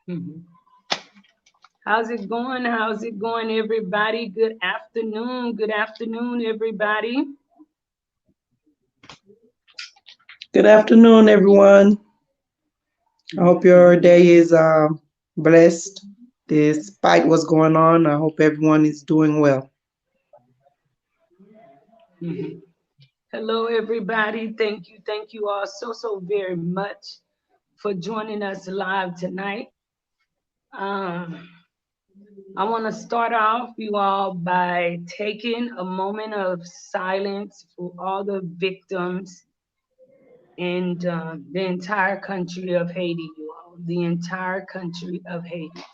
Mhm. How's it going? How's it going, everybody? Good afternoon. Good afternoon, everybody. Good afternoon, everyone. I hope your day is blessed. Despite what's going on, I hope everyone is doing well. Mhm. Hello, everybody. Thank you all so very much for joining us live tonight. Um, I want to start off, you all, by taking a moment of silence for all the victims in the entire country of Haiti, you all. The entire country of Haiti.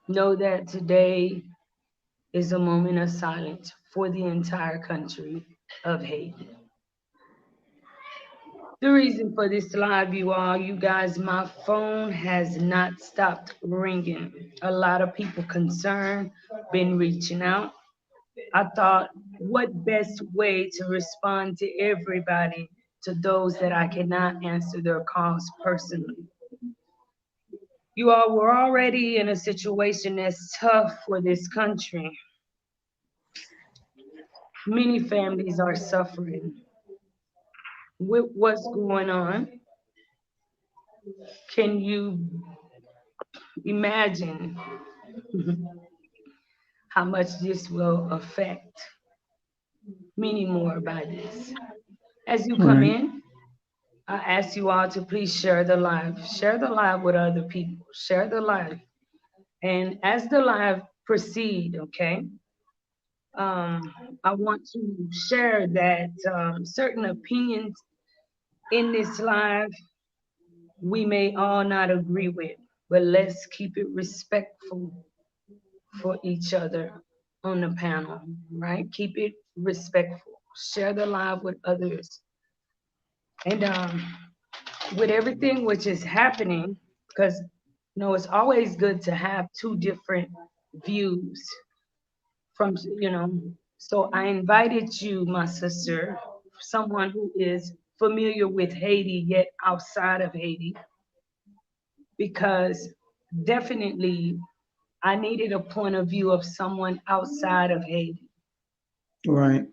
Know that today is a moment of silence for the entire country of Haiti. The reason for this live, you all, you guys, my phone has not stopped ringing. A lot of people concerned, been reaching out. I thought, what best way to respond to everybody, to those that I cannot answer their calls personally? You all were already in a situation that's tough for this country. Many families are suffering with what's going on. Can you imagine how much this will affect many more by this? As you come Right. in, I ask you all to please share the live. Share the live with other people. Share the live. And as the live proceed, okay, I want to share that certain opinions in this live we may all not agree with, but let's keep it respectful for each other on the panel, right? Keep it respectful. Share the live with others. And with everything which is happening, because it's always good to have two different views from, so I invited you, my sister, someone who is familiar with Haiti yet outside of Haiti, because definitely I needed a point of view of someone outside of Haiti. Right.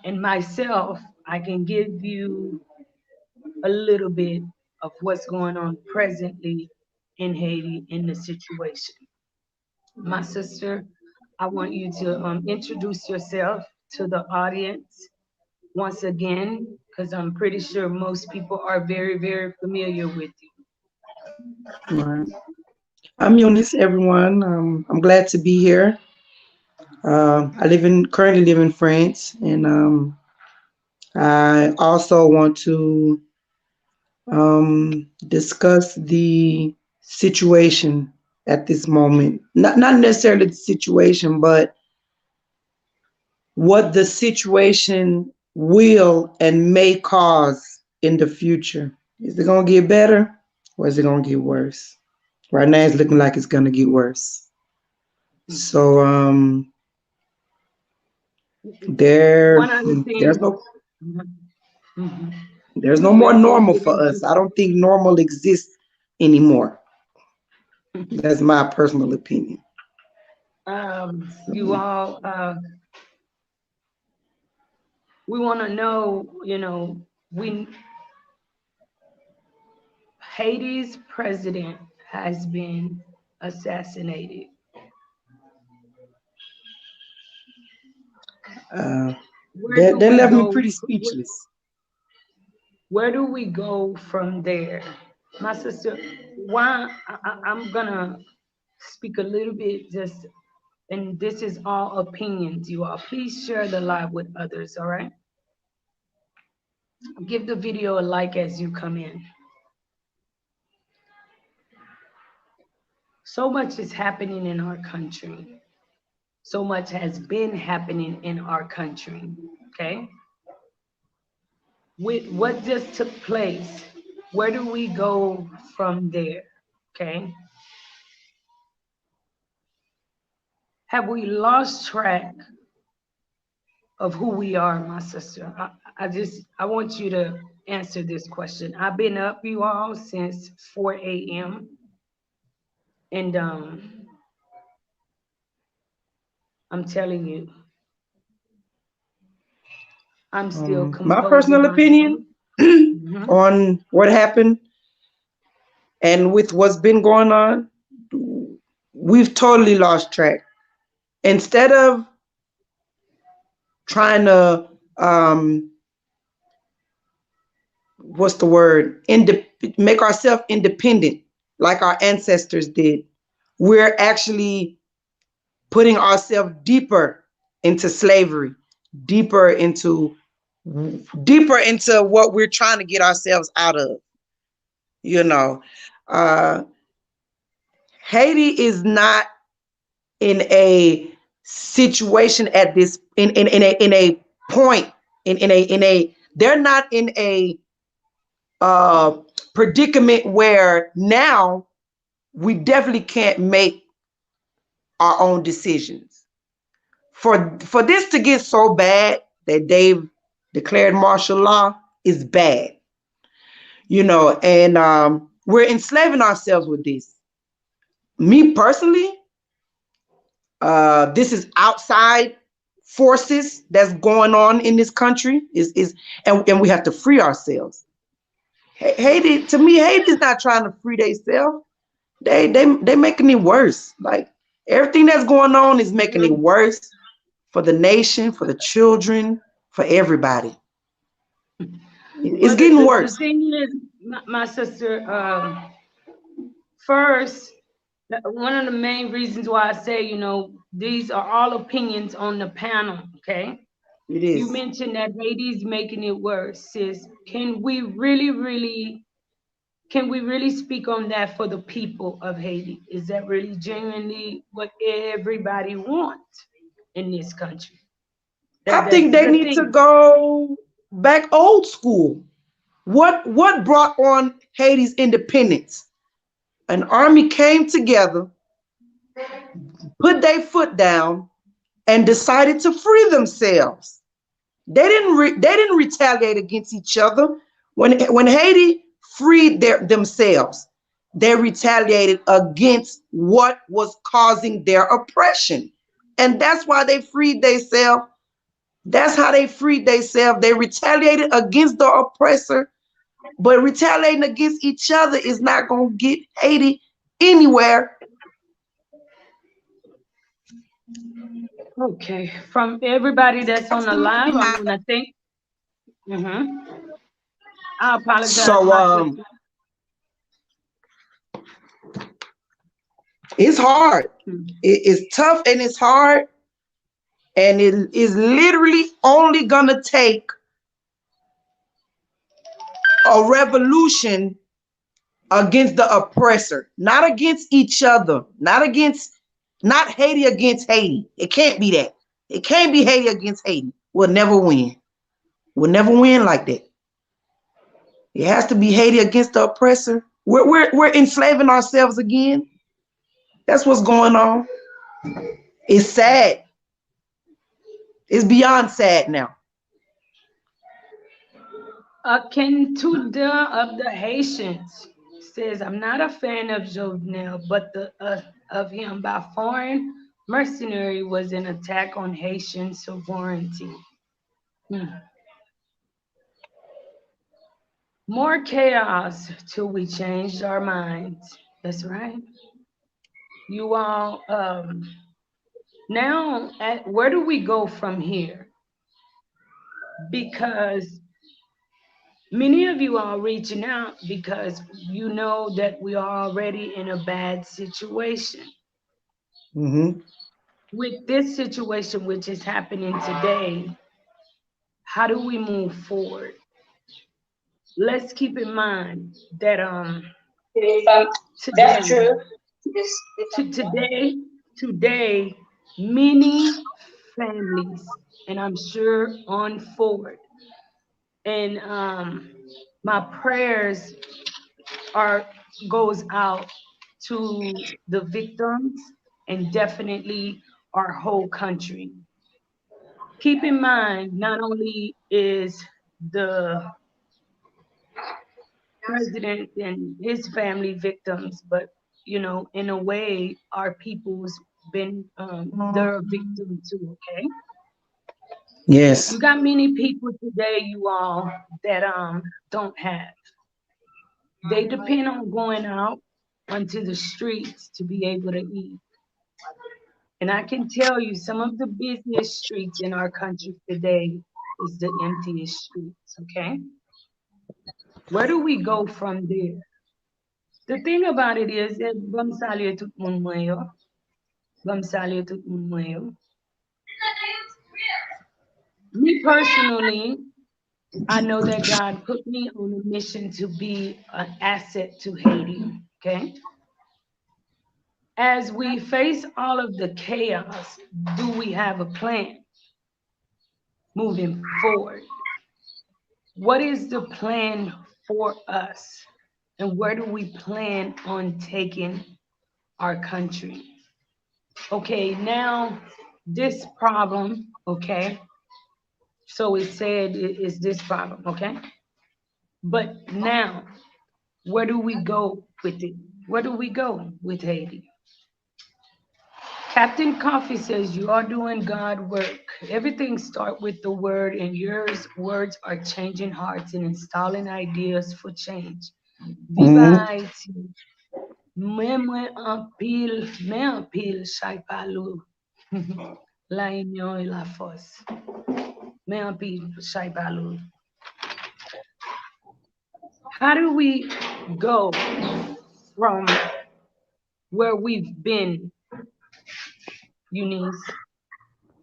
And myself, I can give you a little bit of what's going on presently in Haiti in the situation. My sister, I want you to introduce yourself to the audience once again, because I'm pretty sure most people are very familiar with you. Right. I'm Eunice, everyone. I'm glad to be here. I currently live in France, and I also want to discuss the situation at this moment. Not necessarily the situation, but what the situation will and may cause in the future. Is it gonna get better or is it gonna get worse? Right now, it's looking like it's gonna get worse. So there, One of the there's things, no mhm, mhm. there's no You more may want to normal get for into. us. I don't think normal exists anymore. That's my personal opinion. You So, all, we want to know, we Haiti's president has been assassinated. uh, Where that do that we left me go? pretty speechless. Where do we go from there? My sister, why I'm gonna speak a little bit just, and this is all opinions, you all. Please share the live with others, all right? Give the video a like as you come in. So much is happening in our country. So much has been happening in our country. Okay? With what just took place, where do we go from there? Okay? Have we lost track of who we are, my sister? I want you to answer this question. I've been up, you all, since 4 a.m. and I'm telling you, I'm still My composing personal myself. opinion Mhm. on what happened and with what's been going on, we've totally lost track. Instead of trying to, what's the word, make ourselves independent like our ancestors did, we're actually putting ourselves deeper into slavery, deeper into deeper into what we're trying to get ourselves out of. You know, uh, Haiti is not in a situation at this in a point in a they're not in a uh predicament where now we definitely can't make our own decisions. For this to get so bad that they've declared martial law is bad, and we're enslaving ourselves with this. Me personally, this is outside forces that's going on in this country and we have to free ourselves. Haiti, to me, Haiti's not trying to free themselves. They making it worse. Like everything that's going on is making it worse for the nation, for the children, for everybody. It's Well, getting the worse. thing is, my sister, first, one of the main reasons why I say, these are all opinions on the panel, okay? It You is. mentioned that Haiti's making it worse, sis. Can we really speak on that for the people of Haiti? Is that really genuinely what everybody wants in this country? I That's think they the need to thing. go back old school. What brought on Haiti's independence? An army came together, put their foot down, and decided to free themselves. They didn't retaliate against each other. When Haiti freed themselves, they retaliated against what was causing their oppression. And that's why they freed themselves. That's how they freed themselves. They retaliated against the oppressor, but retaliating against each other is not going to get Haiti anywhere. Okay. From everybody that's on the live, I want to thank. I apologize, So my sister. it's hard. Hmm. It's tough and it's hard, and it is literally only gonna take a revolution against the oppressor, not against each other, not Haiti against Haiti. It can't be that. It can't be Haiti against Haiti. We'll never win. We'll never win like that. It has to be Haiti against the oppressor. We're enslaving ourselves again. That's what's going on. It's sad. It's beyond sad now. Ken Tuda of the Haitians says, I'm not a fan of Jovenel, but the of him by foreign mercenary was an attack on Haitian sovereignty. Hmm. More chaos till we changed our minds. That's right. You all, now, where do we go from here? Because many of you are reaching out because you know that we are already in a bad situation. Hmm. With this situation, which is happening today, how do we move forward? Let's keep in mind that That's today, true. today, today, many families, and I'm sure on forward, and my prayers are goes out to the victims and definitely our whole country. Keep in mind, not only is the president and his family victims, but in a way, our people's been they're a victim too. Okay, Yes. you got many people today, you all, that don't have. They depend on going out onto the streets to be able to eat. And I can tell you, some of the busiest streets in our country today is the emptiest streets. Okay, where do we go from there? The thing about it is that Bamsalia took Munwayo. Bamsalia took Munwayo. Me personally, I know that God put me on a mission to be an asset to Haiti. Okay. As we face all of the chaos, do we have a plan moving forward? What is the plan for us? And where do we plan on taking our country? Okay, now this problem, okay, so it said it is this problem, okay? But now, where do we go with it? Where do we go with Haiti? Captain Coffee says you are doing God work. Everything start with the word, and yours words are changing hearts and installing ideas for change. Hmm. Viva Haiti. Me un pile, Chai Palou. La union et la force. Me un pile, Chai Palou. How do we go from where we've been, Eunice,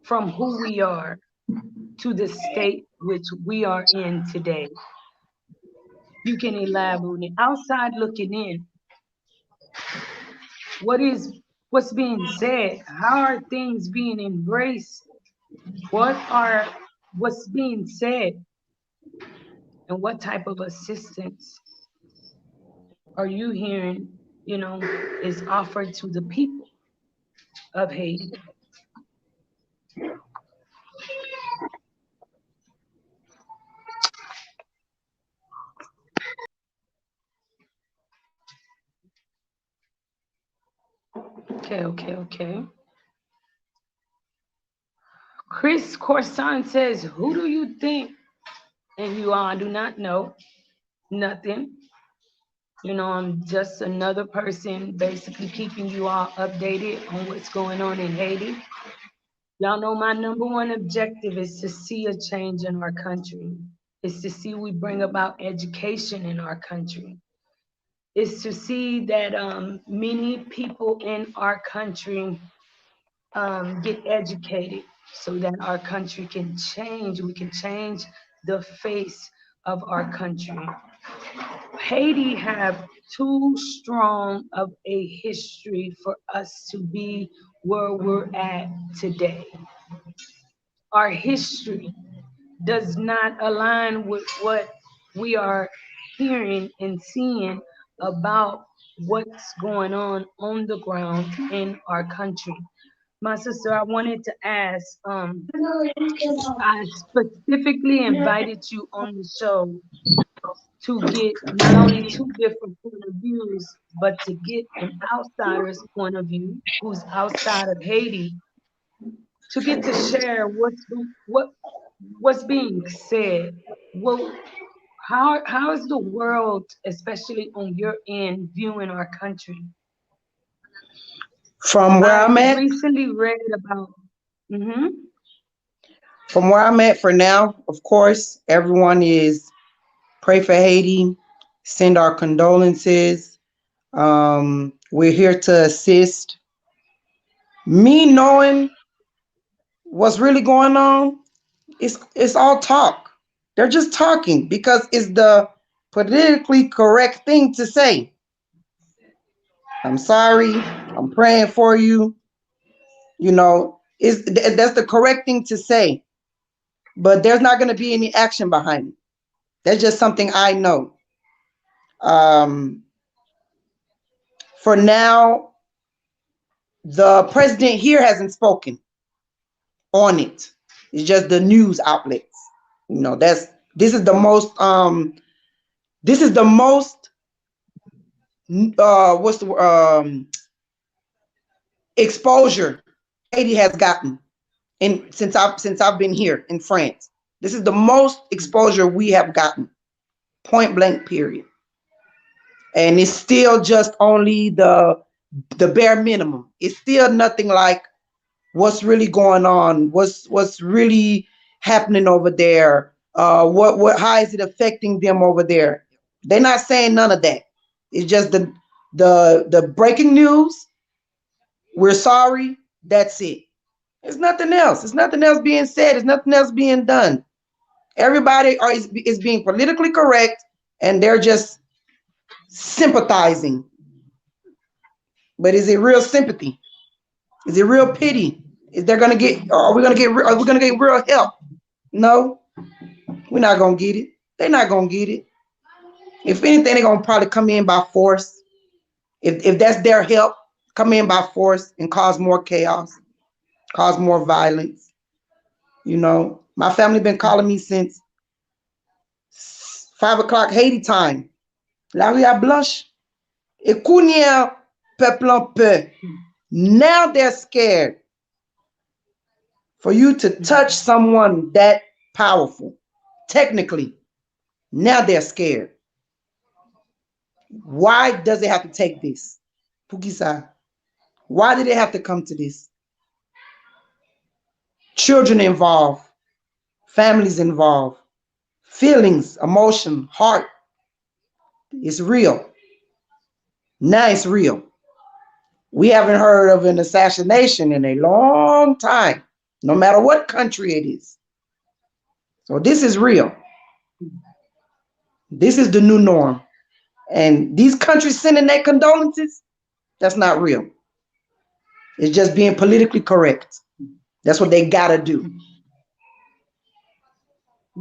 from who we are to the state which we are in today? You can elaborate. Outside looking in, what is what's being said? How are things being embraced? What are what's being said, and what type of assistance are you hearing, is offered to the people of Haiti? Okay, okay, okay. Chris Corson says, who do you think? And you all do not know nothing. I'm just another person basically keeping you all updated on what's going on in Haiti. Y'all know my number one objective is to see a change in our country. Is to see we bring about education in our country. Is to see that many people in our country get educated so that our country can change. We can change the face of our country. Haiti have too strong of a history for us to be where we're at today. Our history does not align with what we are hearing and seeing about what's going on the ground in our country. My sister, I wanted to ask, I specifically invited you on the show to get not only two different point of views, but to get an outsider's point of view, who's outside of Haiti, to get to share what's being said. Well, how is the world, especially on your end, viewing our country? From where I I'm at, recently read about. Hmm. from where I'm at for now, of course, everyone is pray for Haiti, send our condolences. We're here to assist. Me knowing what's really going on, it's all talk. They're just talking because it's the politically correct thing to say. I'm sorry. I'm praying for you. That's the correct thing to say. But there's not going to be any action behind it. That's just something I know. Um, for now, the president here hasn't spoken on it. It's just the news outlets. That's This is the most this is the most what's the exposure Haiti has gotten in since I've been here in France. This is the most exposure we have gotten, point blank period. And it's still just only the bare minimum. It's still nothing like what's really going on, what's really happening over there, what how is it affecting them over there. They're not saying none of that. It's just the breaking news. We're sorry. That's it. There's nothing else. There's nothing else being said. There's nothing else being done. Everybody is being politically correct, and they're just sympathizing. But is it real sympathy? Is it real pity? Is they're gonna get? Are we gonna get? Are we gonna get real help? No, we're not gonna get it. They're not gonna get it. If anything, they're gonna probably come in by force. If that's their help, come in by force and cause more chaos, cause more violence. You know, my family been calling me since 5 o'clock Haiti time. La rue a blanche. Et kounya peuple en peu. Now they're scared for you to touch someone that powerful. Technically, now they're scared. Why does it have to take this? Pukisa, why did it have to come to this? Children involved, families involved, feelings, emotion, heart. It's real. Now it's real. We haven't heard of an assassination in a long time, no matter what country it is. So this is real. This is the new norm. And these countries sending their condolences, that's not real. It's just being politically correct. That's what they gotta do.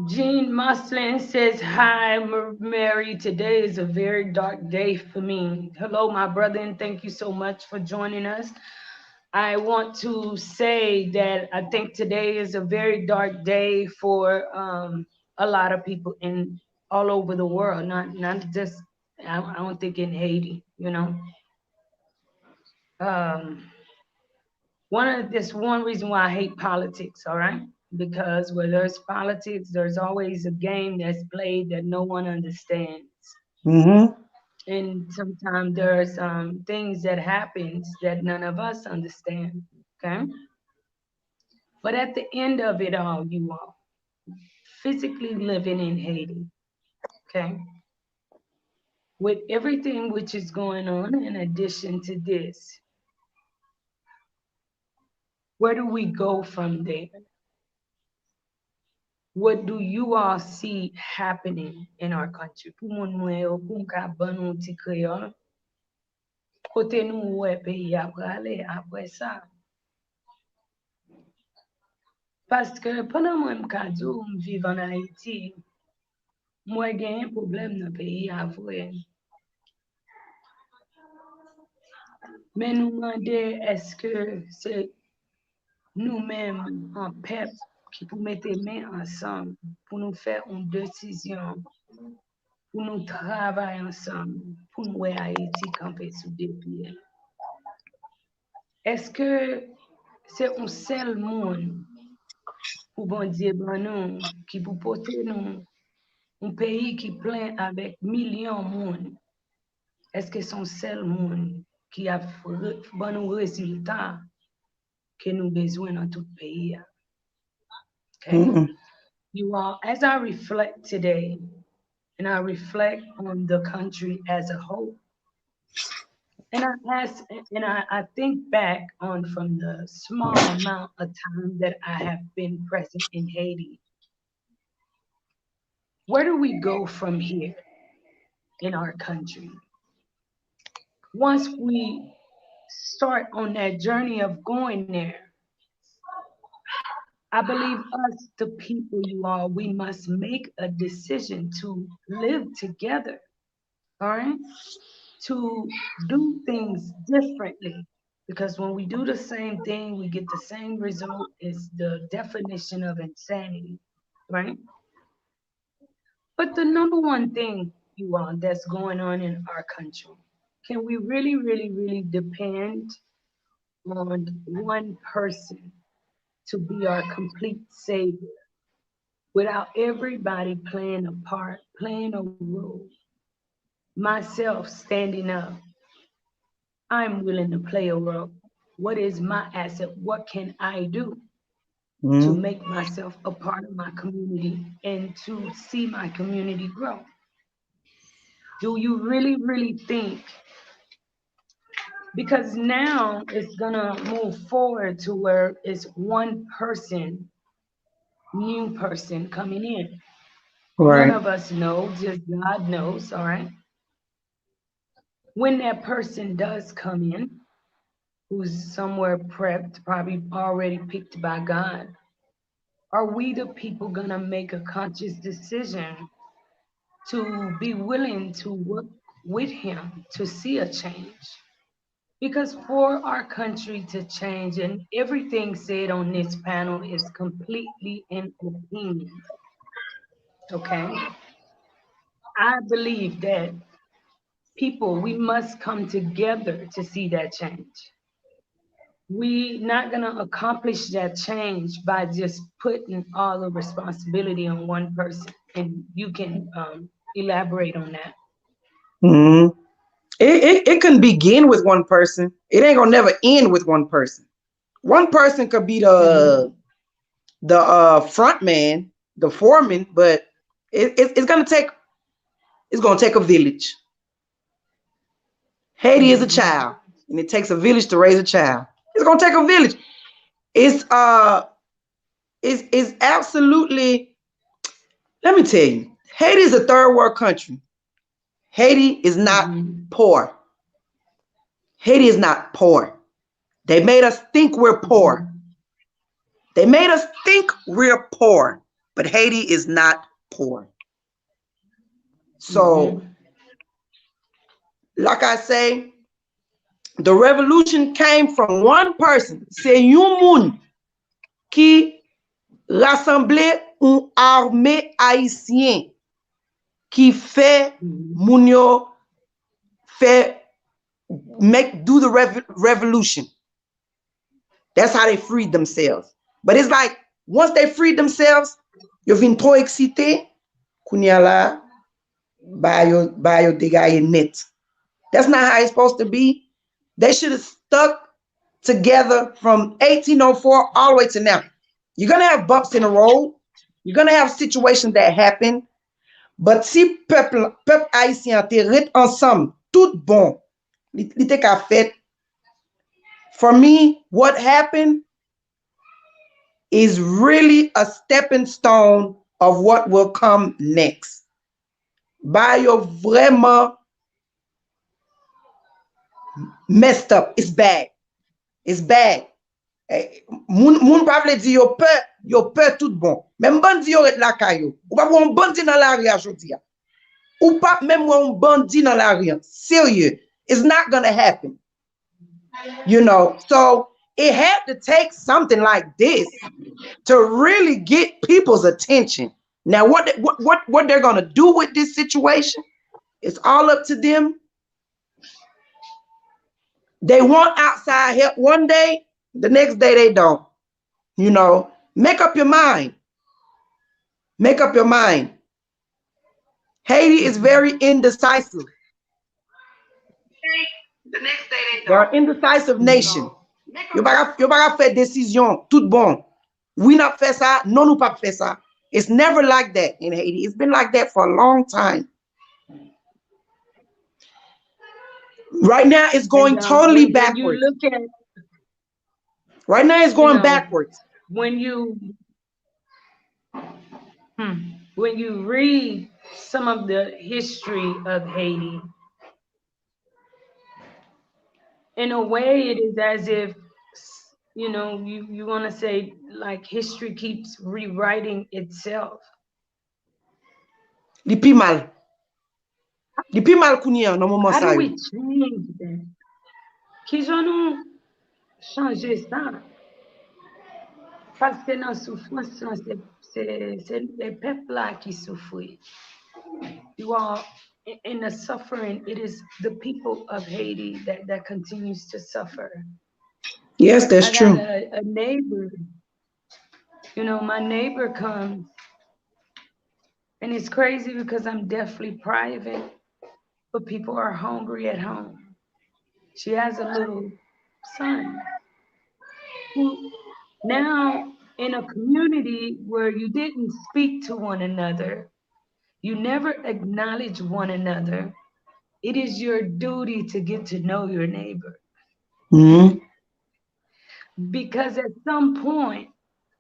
Jean Moslin says, "Hi, Mary. Today is a very dark day for me. Hello, my brother, and thank you so much for joining us. I want to say that I think today is a very dark day for a lot of people in all over the world, not just. I don't think in Haiti, you know. Um, one reason why I hate politics, all right? Because where there's politics, there's always a game that's played that no one understands. Mm-hmm. And sometimes there's things that happens that none of us understand. Okay. But at the end of it all, you all physically living in Haiti, okay, with everything which is going on in addition to this, where do we go from there? What do you all see happening in our country? Pou moun mwen yo, pou mka ban nou ti kreol, kote nou wè peyi ap rale apre sa. Paske pendant mwen mka djou mviv an Haiti, mwen gen yon problem nan peyi avwe. Men nou mande eske se nou menm an pep ki pou mette men ansan pou nou fè un desisyon, pou nou travay ansan, pou nou wè Haiti kampe sou de pied. Eske se un sel moun pou bon Dieu ban nou, ki pou pote nou un pays qui plein avec millions de monde, est-ce que son seul monde qui a bon nous résultat que nous besoin dans tout pays? Okay. Mm-mm. You all, as I reflect today, and I reflect on the country as a whole, and I think back on from the small amount of time that I have been present in Haiti. Where do we go from here in our country? Once we start on that journey of going there, I believe us, the people, you all, we must make a decision to live together, all right? To do things differently. Because when we do the same thing, we get the same result. Is the definition of insanity, right? But the number one thing, you all, that's going on in our country, can we really, really, really depend on one person to be our complete savior without everybody playing a part, playing a role? Myself standing up, I'm willing to play a role. What is my asset? What can I do to Mhm. make myself a part of my community and to see my community grow? Do you really, really think? Because now it's gonna move forward to where it's one person, new person coming in. None Right. of us know, just God knows, all right? When that person does come in, who's somewhere prepped, probably already picked by God, are we the people gonna make a conscious decision to be willing to work with Him to see a change? Because for our country to change, and everything said on this panel is completely an opinion, okay? I believe that people, we must come together to see that change. We not gonna accomplish that change by just putting all the responsibility on one person. And you can elaborate on that. Hmm. It can begin with one person. It ain't gonna never end with one person. One person could be Mm-hmm. the front man, the foreman, but it's gonna take a village. Haiti is a Mm-hmm. child, and it takes a village to raise a child. It's gonna take a village. It's it's absolutely. Let me tell you, Haiti is a third world country. Haiti is not Mm-hmm. poor. Haiti is not poor. They made us think we're poor. Mm-hmm. They made us think we're poor, but Haiti is not poor. So, Mm-hmm. like I say, the revolution came from one person. C'est un moun qui rassemblait une armée haïtienne qui fait Mm-hmm. moun yo fait make do the revolution. That's how they freed themselves. But it's like once they freed themselves, yo vin trop excité, kounya la, ba yo degaye net. That's not how it's supposed to be. They should have stuck together from 1804 all the way to now. You're gonna have bumps in the road. You're gonna have situations that happen. But si peuple haïtien te ret ensemble, tout bon, li te ka fait. For me, what happened is really a stepping stone of what will come next. Ba yo vraiment messed up. It's bad. It's bad. Moun pa vle di yo pe tout bon. Même bandi yo ret la kayo. Ou pa un bandi dans la rue jodi. Ou pa même un bandi dans la rue. Serious. It's not gonna happen. So it had to take something like this to really get people's attention. Now, what they're gonna do with this situation, it's all up to them. They want outside help one day, the next day they don't. Make up your mind. Make up your mind. Haiti is very indecisive. The next day they They're don't. an indecisive nation. So make Yo up your pas faire décision tout bon. We not fait ça, non nous pas fait ça. It's never like that in Haiti. It's been like that for a long time. Right now, it's and going totally when you backwards. look at, Right now, it's you going know, backwards. when you when you read some of the history of Haiti, in a way, it is as if, you want to say like history keeps rewriting itself. Li pi mal. Li pi mal kounye nan mouman How sa do yo. we change that? Qui j'en nous changer ça? Parce que dans souffrance, là, c'est les peuples là qui souffrent. You all, in the suffering, it is the people of Haiti that continues to suffer. Yes, that's I got true. a neighbor, my neighbor comes, and it's crazy because I'm definitely private, but people are hungry at home. She has a little son who now in a community where you didn't speak to one another, you never acknowledge one another. It is your duty to get to know your neighbor. Mm-hmm. Because at some point,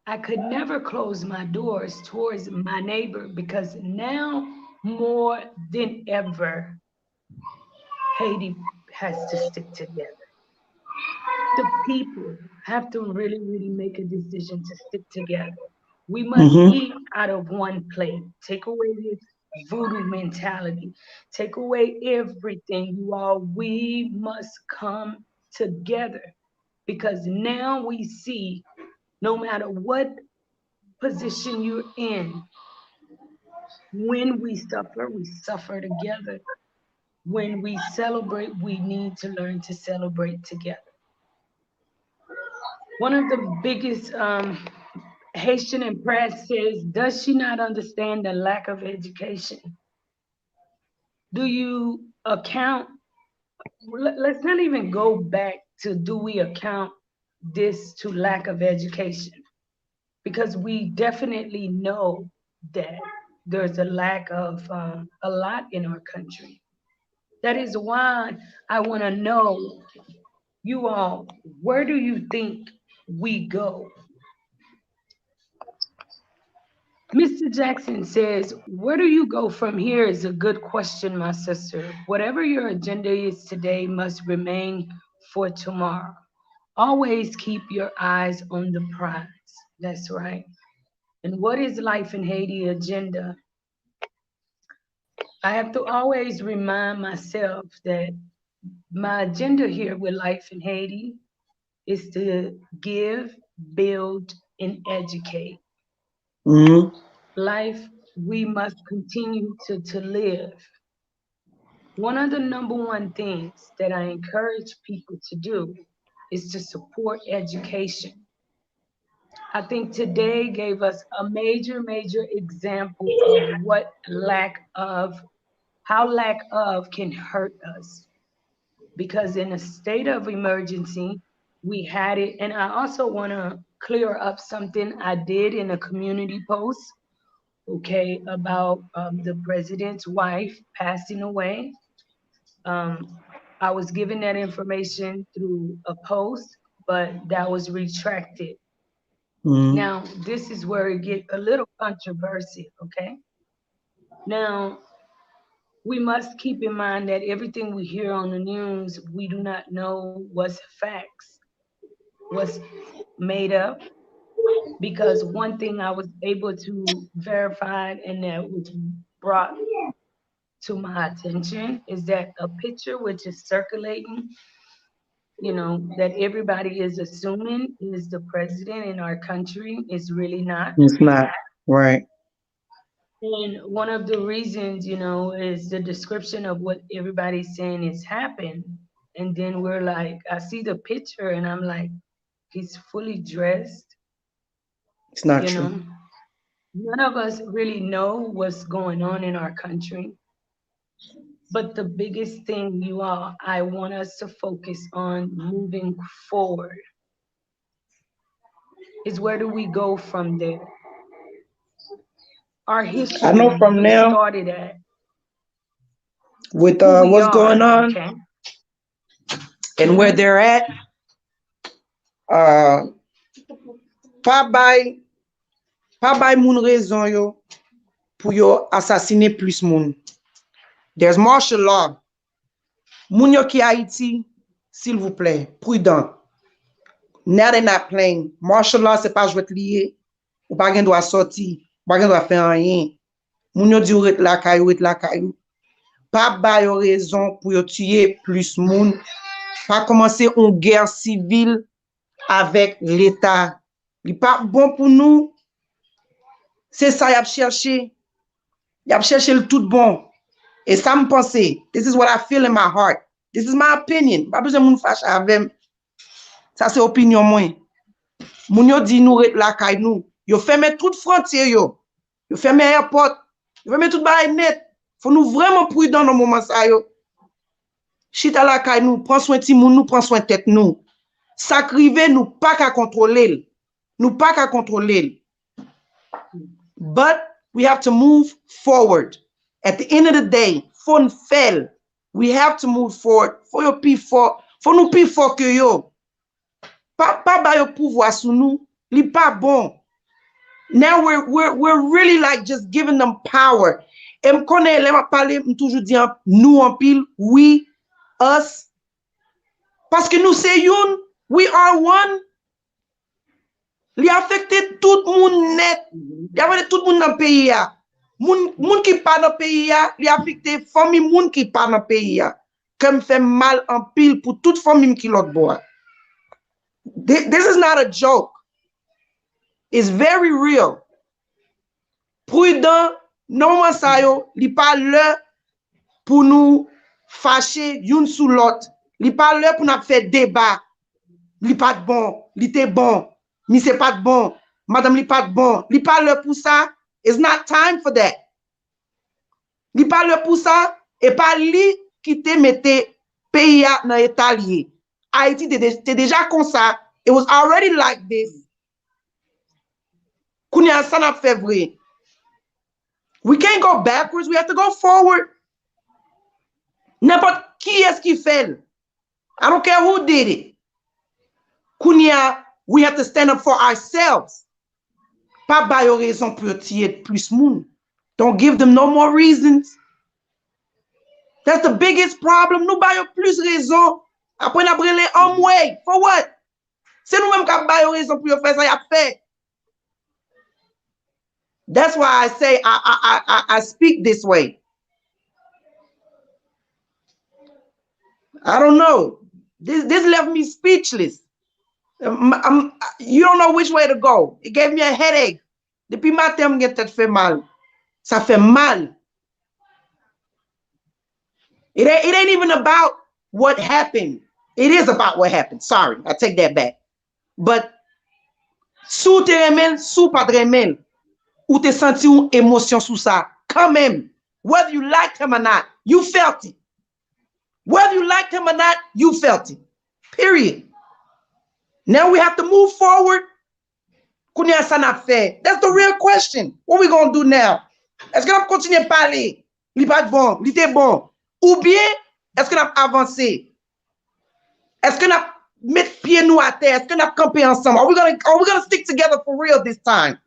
I could never close my doors towards my neighbor because now more than ever, Haiti has to stick together. The people have to really, really make a decision to stick together. We must Mm-hmm. eat out of one plate. Take away this voodoo mentality. Take away everything, you all. We must come together because now we see no matter what position you're in, when we suffer together. When we celebrate, we need to learn to celebrate together. One of the biggest Haitian in press says, does she not understand the lack of education? Do you account? Let's not even go back to do we account this to lack of education? Because we definitely know that there's a lack of a lot in our country. That is why I want to know, you all, where do you think we go? Mr. Jackson says, where do you go from here is a good question, my sister. Whatever your agenda is today must remain for tomorrow. Always keep your eyes on the prize. That's right. And what is Life in Haiti agenda? I have to always remind myself that my agenda here with Life in Haiti is to give, build, and educate. Mm-hmm. Life, we must continue to live. One of the number one things that I encourage people to do is to support education. I think today gave us a major, major example of how lack of can hurt us. Because in a state of emergency, we had it. And I also want to clear up something I did in a community post, okay, about the president's wife passing away. Um, I was given that information through a post, but that was retracted. Mm-hmm. Now, this is where it get a little controversial, okay? Now, we must keep in mind that everything we hear on the news, we do not know what's facts, what's made up, because one thing I was able to verify and that was brought to my attention is that a picture which is circulating, that everybody is assuming is the president in our country is really not. It's not right. And one of the reasons, is the description of what everybody's saying has happened. And then we're like, I see the picture and I'm like, he's fully dressed, It's not you true. know. None of us really know what's going on in our country. But the biggest thing, you all, I want us to focus on moving forward is where do we go from there? Our I know history, from we now started at with who we what's going are, on okay? and where Hmm. they're at. Uh, pa bay, pa bay moun rezon yo pour yo assassiner plus moun. There's martial law. Moun yo ki Haiti, s'il vous plaît, prudent. Now they not playing. Martial law c'est pas jouet liye. Ou pa gen doit sorti, ou pa gen doit faire rien. Moun yo di ou ret la kayou. Pa bay yo raison pour yo tuer plus moun. Pa commencer une guerre civile avec l'État. Li pas bon pour nous. C'est ça y a cherché. Y ap cherche le tout bon. Et ça me pense. This is what I feel in my heart. This is my opinion. Pas besoin moun fâche avec. Ça c'est opinion moi. Moun yo di nou ret la kay nou. Yo fermé toute frontière yo. Yo fermé airport. Yo fermé tout bail net. Faut nous vraiment prudent dans moment ça yo. Chita la kay nou, prends soin ti moun nou, prends soin tête nou. Ça krive nous pas qu'à contrôler. Nous pas qu'à contrôler. But we have to move forward. At the end of the day, faut fail. We have to move forward. Faut yo pi fort. Faut nous pi fort que yo. Pas ba yo pouvoir sous nous. Li pas bon. Now we're really like just giving them power. Et me connaît, les m'a parlé, me toujours dit nous en pile, we, us. Parce que nous c'est une, we are one. Li affecté tout monde net. Li affecté tout monde dans le pays ya. Moun qui pas dans le pays ya, li affecté famille moun qui pas dans le pays ya. Comme fait mal en pile pour toute famille qui l'autre bois. This is not a joke. It's very real. Prudent, non ça yo, li pas là pour nous fâcher une sous l'autre. Li pas là pour nous faire débat. Li pas de bon, li te bon. Mi c'est pas de bon. Madame li pas de bon. Li pas là pour ça. It's not time for that. Li pas là pour ça et pas li qui te mette pays dans état lié. Haïti t'es déjà comme ça. It was already like this. Kounya ça n'a fait vrai. We can't go backwards, we have to go forward. N'importe qui est-ce qui fait. I don't care who did it. Kounya, we have to stand up for ourselves. Pas ba yo raison pour tirer plus moun. Don't give them no more reasons. That's the biggest problem. Nous ba yo plus raison. Après n'a brûlé en way. For what? C'est nous-mêmes qui ba yo raison pour faire ça y a fait. That's why I say I speak this way. I don't know. This left me speechless. You don't know which way to go. It gave me a headache. Depuis matin, ça fait mal. Ça fait mal. It ain't even about what happened. It is about what happened. Sorry, I take that back. But sous te remel, sous pas de remel, ou te senti une émotion sous ça, quand même. Whether you liked him or not, you felt it. Whether you liked him or not, you felt it. Period. Now we have to move forward. Kounya ça n'a fait. That's the real question. What we gonna do now? Est-ce qu'on va continuer à parler? Li pas bon, li te bon. Ou bien, est-ce qu'on a avancé? Est-ce qu'on a mis pied nous à terre? Est-ce qu'on a campé ensemble? Are we gonna stick together for real this time?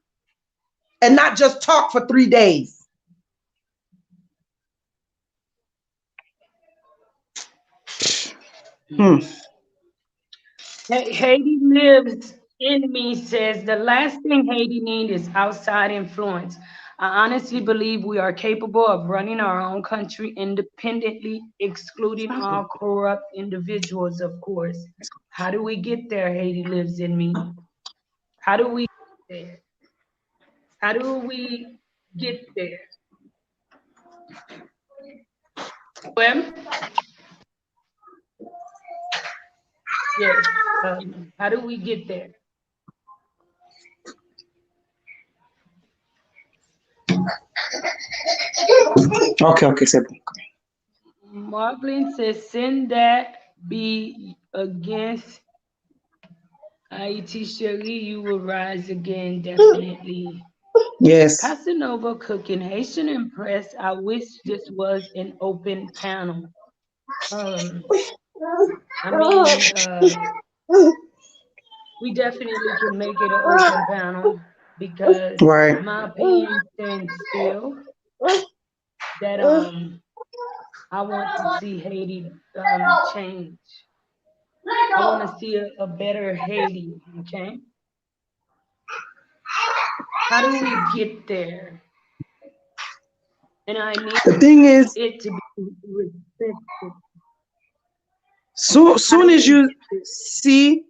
And not just talk for 3 days? Haiti lives in me says the last thing Haiti needs is outside influence. I honestly believe we are capable of running our own country independently, excluding all corrupt individuals, of course. How do we get there? Haiti lives in me. How do we get there? How do we get there? Well, yes. How do we get there? Okay, c'est bon. Marvin says, send that be against Haiti's, you will rise again, definitely. Yes. Casanova cooking Haitian Impress. I wish this was an open panel. I mean, we definitely can make it an open panel because Right. my opinion stands still that I want to see Haiti change. I want to see a better Haiti, okay? How do we get there? And I need The thing is, it to be respected. soon as you see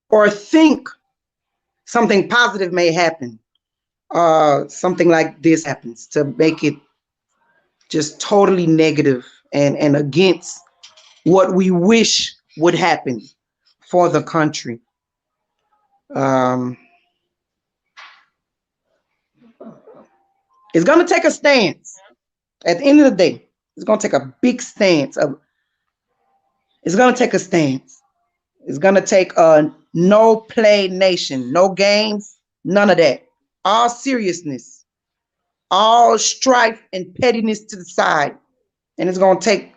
or think something positive may happen, something like this happens to make it just totally negative and against what we wish would happen for the country. Um, it's going to take a stance. At the end of the day, it's going to take a big stance. It's going to take a stance. It's going to take a no play nation, no games, none of that. All seriousness, all strife and pettiness to the side. And it's going to take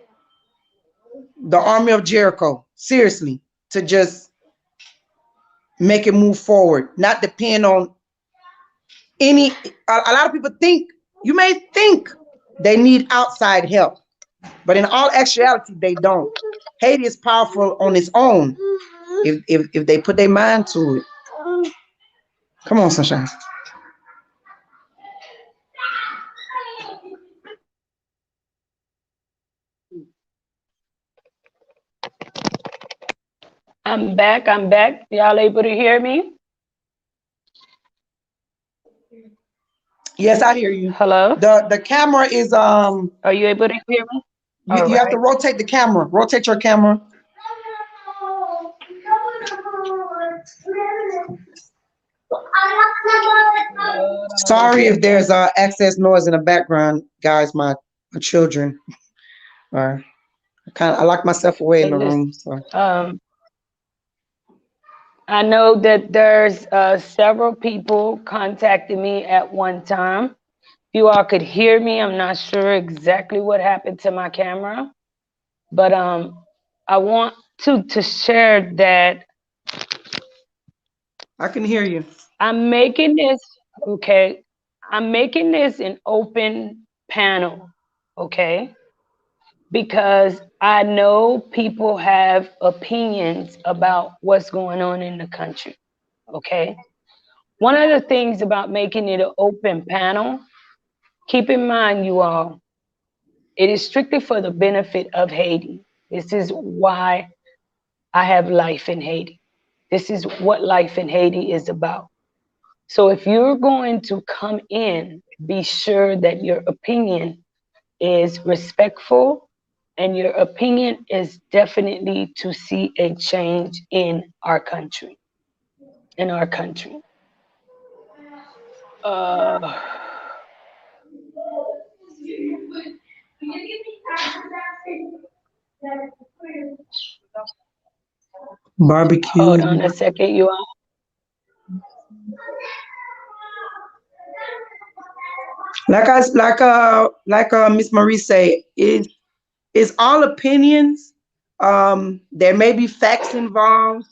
the army of Jericho, seriously, to just make it move forward, not depend on any. A lot of people think, you may think they need outside help, but in all actuality, they don't. Haiti is powerful on its own if they put their mind to it. Come on, Sunshine. I'm back. I'm back. Y'all able to hear me? Yes, I hear you. Hello? The camera is Are you able to hear me? All you have to right. rotate the camera. Rotate your camera. Sorry if there's excess noise in the background, guys. My children are I lock myself away in the Listen, room. So I know that there's several people contacted me at one time. You all could hear me. I'm not sure exactly what happened to my camera, but I want to share that I can hear you. I'm making this okay. I'm making this an open panel, okay? Because I know people have opinions about what's going on in the country, okay? One of the things about making it an open panel, keep in mind, you all, it is strictly for the benefit of Haiti. This is why I have life in Haiti. This is what life in Haiti is about. So if you're going to come in, be sure that your opinion is respectful and your opinion is definitely to see a change in our country. In our country. Uh, Barbecue. hold on a second, you all. Like Miss Marie say, it's all opinions. There may be facts involved.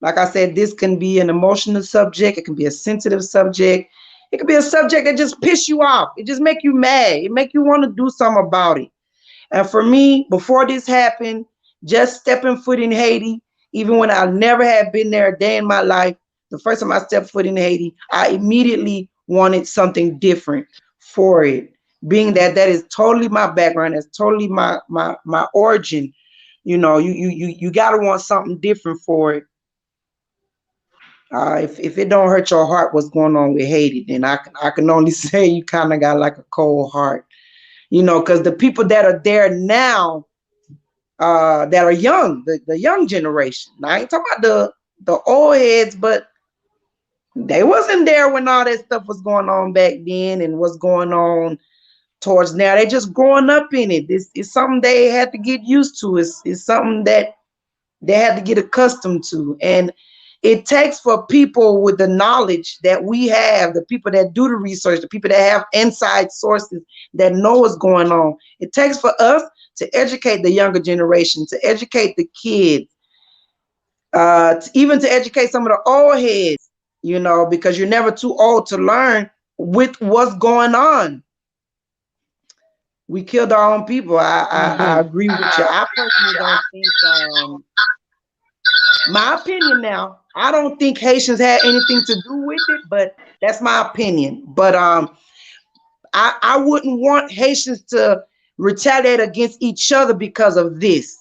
Like I said, this can be an emotional subject. It can be a sensitive subject. It could be a subject that just piss you off. It just make you mad. It make you want to do something about it. And for me, before this happened, just stepping foot in Haiti, even when I never had been there a day in my life, the first time I stepped foot in Haiti, I immediately wanted something different for it. Being that that is totally my background, that's totally my origin. You gotta want something different for it. If it don't hurt your heart, what's going on with Haiti, then I can only say you kind of got like a cold heart. Because the people that are there now, that are young, the young generation. Now, I ain't talking about the old heads, but they wasn't there when all that stuff was going on back then and what's going on towards now. They just growing up in it. This is something they had to get used to. It's something that they had to get accustomed to. And it takes for people with the knowledge that we have, the people that do the research, the people that have inside sources that know what's going on. It takes for us to educate the younger generation, to educate the kids, even to educate some of the old heads, because you're never too old to learn with what's going on. We killed our own people. I Mhm. agree with you. I personally don't think, my opinion now, I don't think Haitians had anything to do with it, but that's my opinion. But I wouldn't want Haitians to retaliate against each other because of this.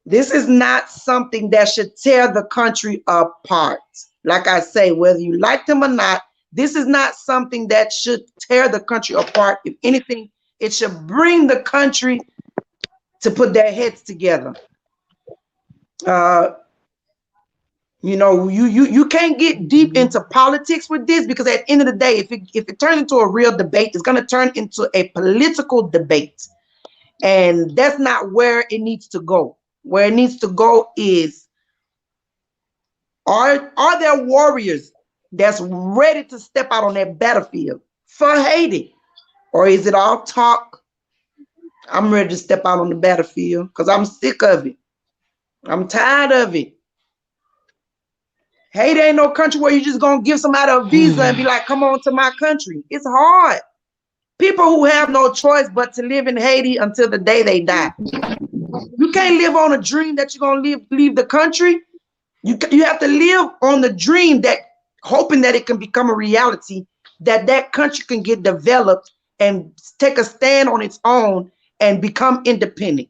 This is not something that should tear the country apart. Like I say, whether you like them or not, This is not something that should tear the country apart. If anything, it should bring the country to put their heads together. Uh, you can't get deep Mhm. into politics with this, because at the end of the day, if it turns into a real debate, it's going to turn into a political debate, and that's not where it needs to go. Where it needs to go is, are there warriors that's ready to step out on that battlefield for Haiti, or is it all talk? I'm ready to step out on the battlefield because I'm sick of it. I'm tired of it. Haiti ain't no country where you just gonna give somebody a visa and be like, come on to my country. It's hard. People who have no choice but to live in Haiti until the day they die. You can't live on a dream that you're gonna leave the country. You have to live on the dream, that hoping that it can become a reality, that country can get developed and take a stand on its own and become independent.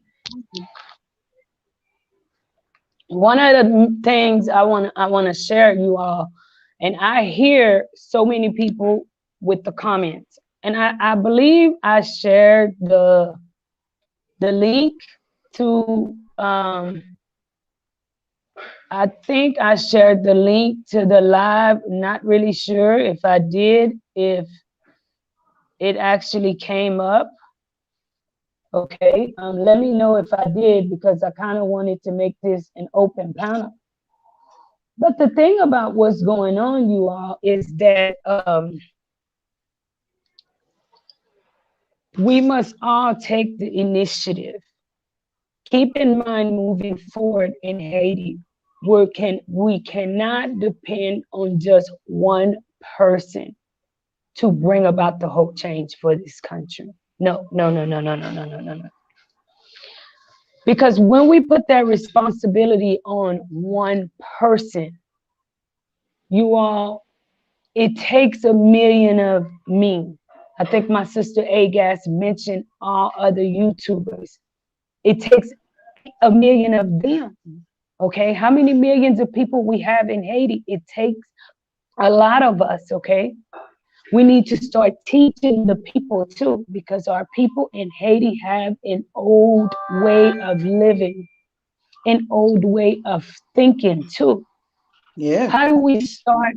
One of the things I want to share, you all, and I hear so many people with the comments, and I believe I shared the link to I think I shared the link to the live. Not really sure if I did, if it actually came up. Okay, let me know if I did, because I kind of wanted to make this an open panel. But the thing about what's going on, you all, is that we must all take the initiative. Keep in mind, moving forward in Haiti, we cannot depend on just one person to bring about the whole change for this country. No, no, no, no, no, no, no, no, no, no. Because when we put that responsibility on one person, you all, it takes a million of me. I think my sister Agas mentioned all other YouTubers. It takes a million of them. Okay, how many millions of people we have in Haiti? It takes a lot of us. Okay, we need to start teaching the people too, because our people in Haiti have an old way of living, an old way of thinking too. Yeah. How do we start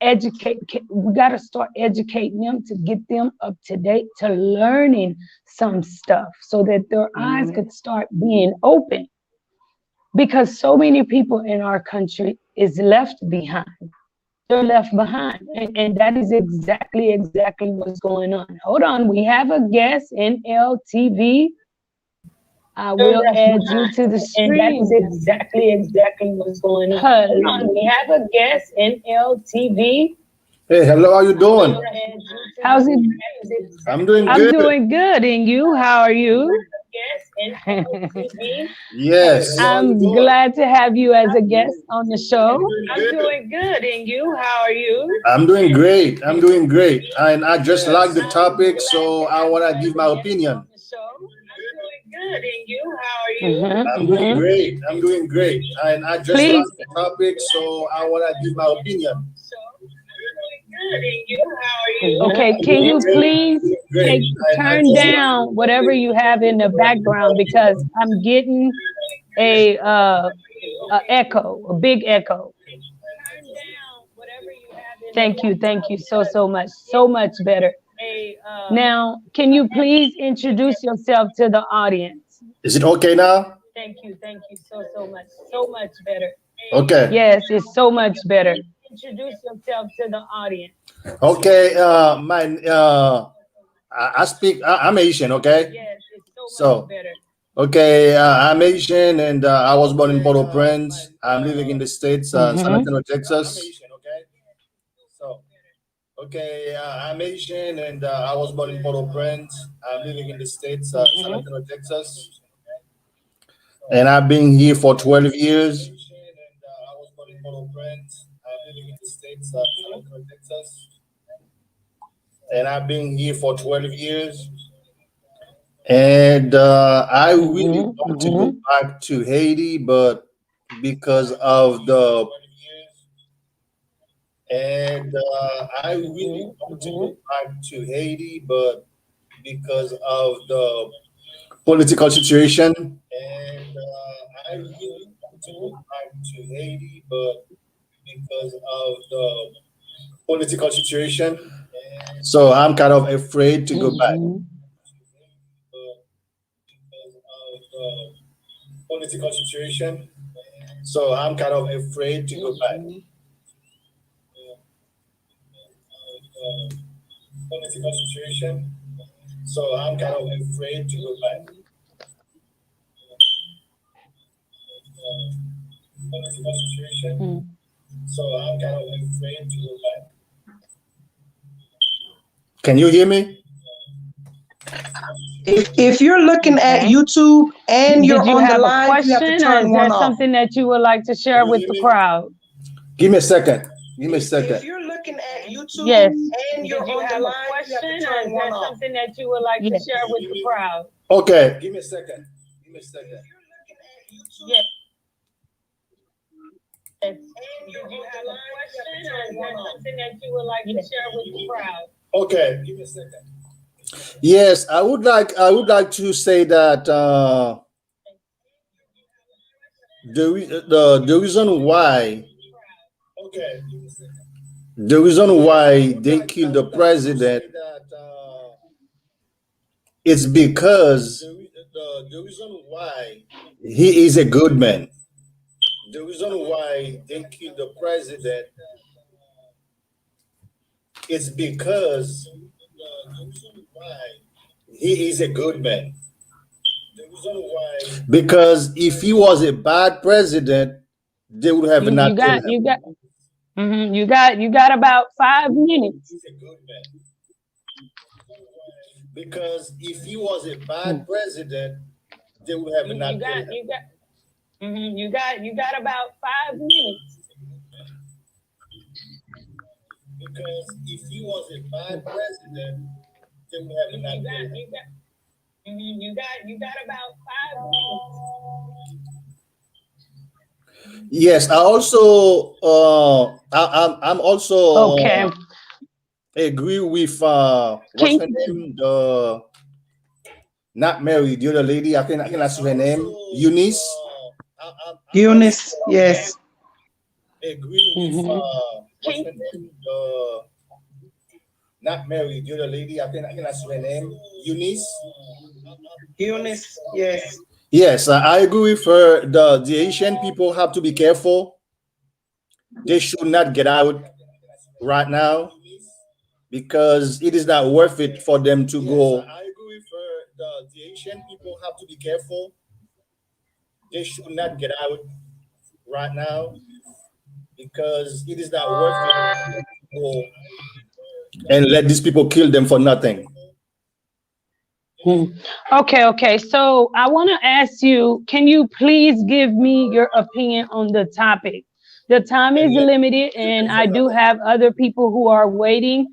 educate? We got to start educating them to get them up to date, to learning some stuff, so that their eyes Mhm. could start being open. Because so many people in our country is left behind. They're left behind, and that is exactly what's going on. Hold on, we have a guest in LTV. I They're will left add you behind. to the And that is stream. exactly what's going on. Hold Hold on, on, we we have have a guest in LTV. Hey, hello, how you doing? How's it? I'm doing I'm good. doing good, and you? How are you? Yes. Hello, how you I'm doing? glad to have you as a guest on the I'm show. doing I'm good. doing good, and you? How are you? I'm doing great. I'm doing great. And I just like the topic, so I want to give my opinion. Mm-hmm, I'm doing mm-hmm. great. I'm doing great. And I just like Please, the topic, so I want to give my opinion. okay, I'm can doing you great. I'm please doing great. take And I turn just like the down whatever topic, you so have in the I want to give my background, because opinion. I'm getting a echo, a big echo. Thank you so much better. Now, can you please introduce yourself to the audience? Is it okay now? Okay. Yes, it's so much better. Introduce yourself to the audience. Okay. I speak. I'm Asian. Okay. Yes, it's so much So, better. okay, I'm Asian, and I was born in Port-au-Prince. I'm living in the States, San Mm-hmm. Antonio, Texas. So, okay, I'm Asian, and I was born in Port-au-Prince. I'm living in the States, San Mm-hmm. Antonio, Texas. And I've been here for 12 years. And I've been here for 12 years. And I really Mm-hmm. want to go Mm-hmm. back to Haiti, but because of the and I really want to go back to Haiti, but because of the political situation, and I really want to go back to Haiti, but because of the political situation, so I'm kind of afraid to go back. Mhm. Because of the political situation, so I'm kind of afraid to go back. Mhm. Political situation, so I'm kind of afraid to go back. Political situation, Mhm. so I'm kind of afraid to go back. Can you hear me? If you're looking at Okay. YouTube and Did you're you on the have a live, you have to question, or turn is there one off. something that you would like to Can share you with hear the me? crowd? Give me a second. Give me a If second. you're looking at YouTube Yes. and you're Did you on the have a live, you have to question, or turn is one there off. something that you would like to Yes. share with the crowd? Okay. Give me a second. Give me a second. Yes. Did And you you're on the have a live, you have question, to or turn is one there off. something that you would like to Yes. share with the crowd? Okay. Give me a second. Yes, I would like to say that the reason why okay the reason why they killed the president is because the reason why he is a good man. The reason why they killed the president is because he is a good man. The reason why because if he was a bad president, they would have You not killed got him. you got about 5 minutes. He's a good man. Because if he was a Mm. bad president, they would have You not killed got him. you got about 5 minutes. Because if he was a bad president, they would have You not got killed him. you got you got about 5 minutes. Yes, I also I'm also Okay. agree with what's Can her name, the not Mary, the other lady. I can ask her name, Eunice. I'm also Eunice, yes. agree with mhm. what's her name, the not Mary, the other lady. I can ask her name, Eunice. Eunice, yes. Yes, I agree with her. The Asian people have to be careful. They should not get out right now because it is not worth it for them to go. I agree with her. The Asian people have to be careful. They should not get out right now because it is not worth it for them to go and let these people kill them for nothing. Hmm. Okay. So I want to ask you, can you please give me your opinion on the topic? The time And is let limited, kill them and for I do nothing. have other people who are waiting.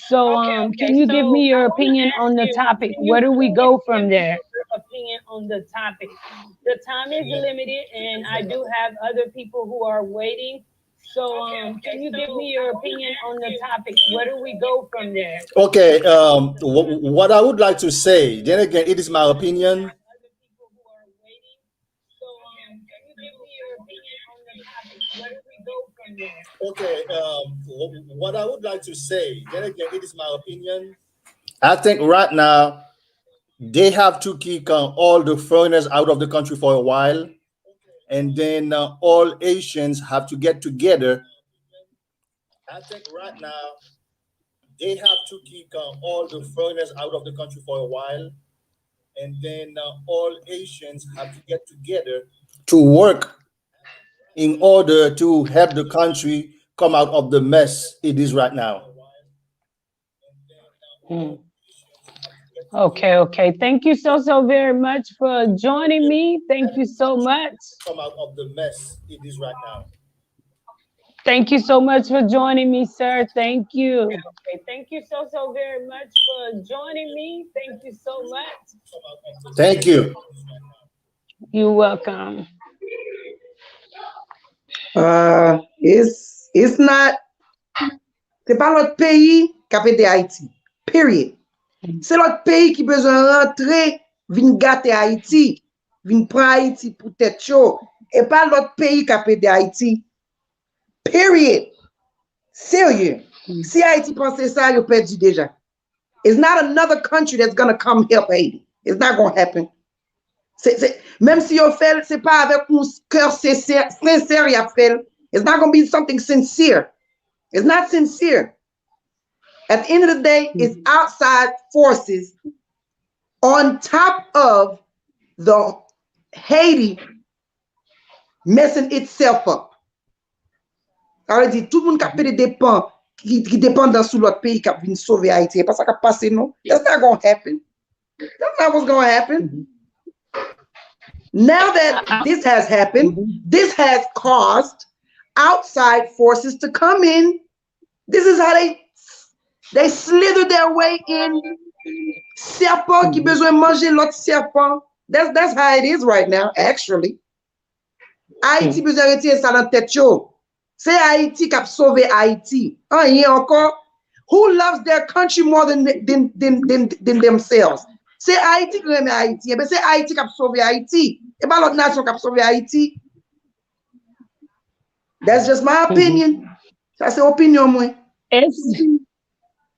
So, Okay. can you give me So your I want to opinion ask on the you, topic? can Where you do we please go give from me there? Your opinion on the topic. The time is and let limited, kill them and for I do nothing. have other people who are waiting. So, can you So give me I your want to opinion ask on the you, topic? can Where you do we please go from give me? there? Okay. What I would like to say, then again, it is my opinion. Other people who are waiting. So, can you give me your opinion on the topic? Where do we go from there? Okay. What I would like to say, then again, it is my opinion. I think right now they have to kick all the foreigners out of the country for a while, and then all Asians have to get together. I think right now they have to kick all the foreigners out of the country for a while, and then all Asians have to get together to work in order to help the country come out of the mess it is right now. Hmm. Okay. Thank you so very much for joining me. Thank you so much. Come out of the mess it is right now. Thank you so much for joining me, sir. Thank you. Okay. Thank you so very much for joining me. Thank you so much. Thank you. You're welcome. It's not C'est pas l'autre pays qui a pété Haïti. Period. C'est l'autre pays qui besoin rentrer, vin gâter Haïti, vin prendre Haïti pour tête chaud. Et pas l'autre pays qui a pété Haïti. Period. Sérieux. Si Haïti pensait ça, il a perdu déjà. It's not another country that's going to come help Haiti. It's not going to happen. Même si on fait, c'est pas avec un cœur sincère, il a fait. It's not going to be something sincere. It's not sincere. At the end of the day, it's outside forces on top of the Haiti messing itself up. Alors, dit, tout le monde qui a fait des dépens, qui dépendent sous l'autre pays qui a venu sauver Haïti. C'est pas ça qui a passé, non? That's not going to happen. That's not what's going to happen. Now that this has happened, this has caused outside forces to come in. This is how they slither their way in. Serpent qui besoin manger l'autre serpent. That's how it is right now, actually. Haïti besoin retirer ça dans tête chaud. C'est Haïti qui a sauvé Haïti. Rien encore. Who loves their country more than themselves? C'est Haïti qui aime Haïti. C'est Haïti qui a sauvé Haïti. Et pas l'autre nation qui a sauvé Haïti. That's just my opinion. Ça c'est opinion moi.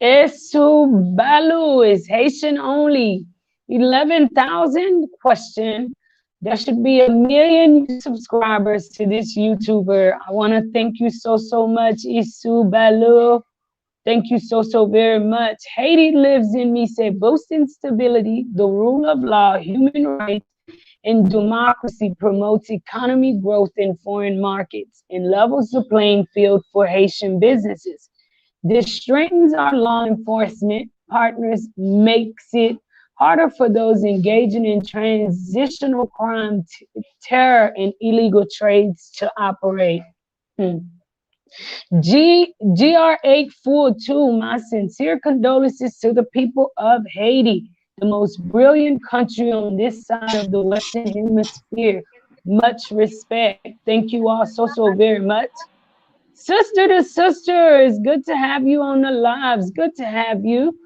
Balu is Haitian only. 11,000 question. There should be 1 million subscribers to this YouTuber. I want to thank you so much, Isu Balu. Thank you so very much. Haiti lives in me, say boasting stability, the rule of law, human rights, and democracy promotes economy growth in foreign markets and levels the playing field for Haitian businesses. This strengthens our law enforcement partners, makes it harder for those engaging in transitional crime, terror, and illegal trades to operate. GR842, my sincere condolences to the people of Haiti, the most brilliant country on this side of the Western Hemisphere. Much respect. Thank you all so very much. Sister to sister, it's good to have you on the lives. Good to have you.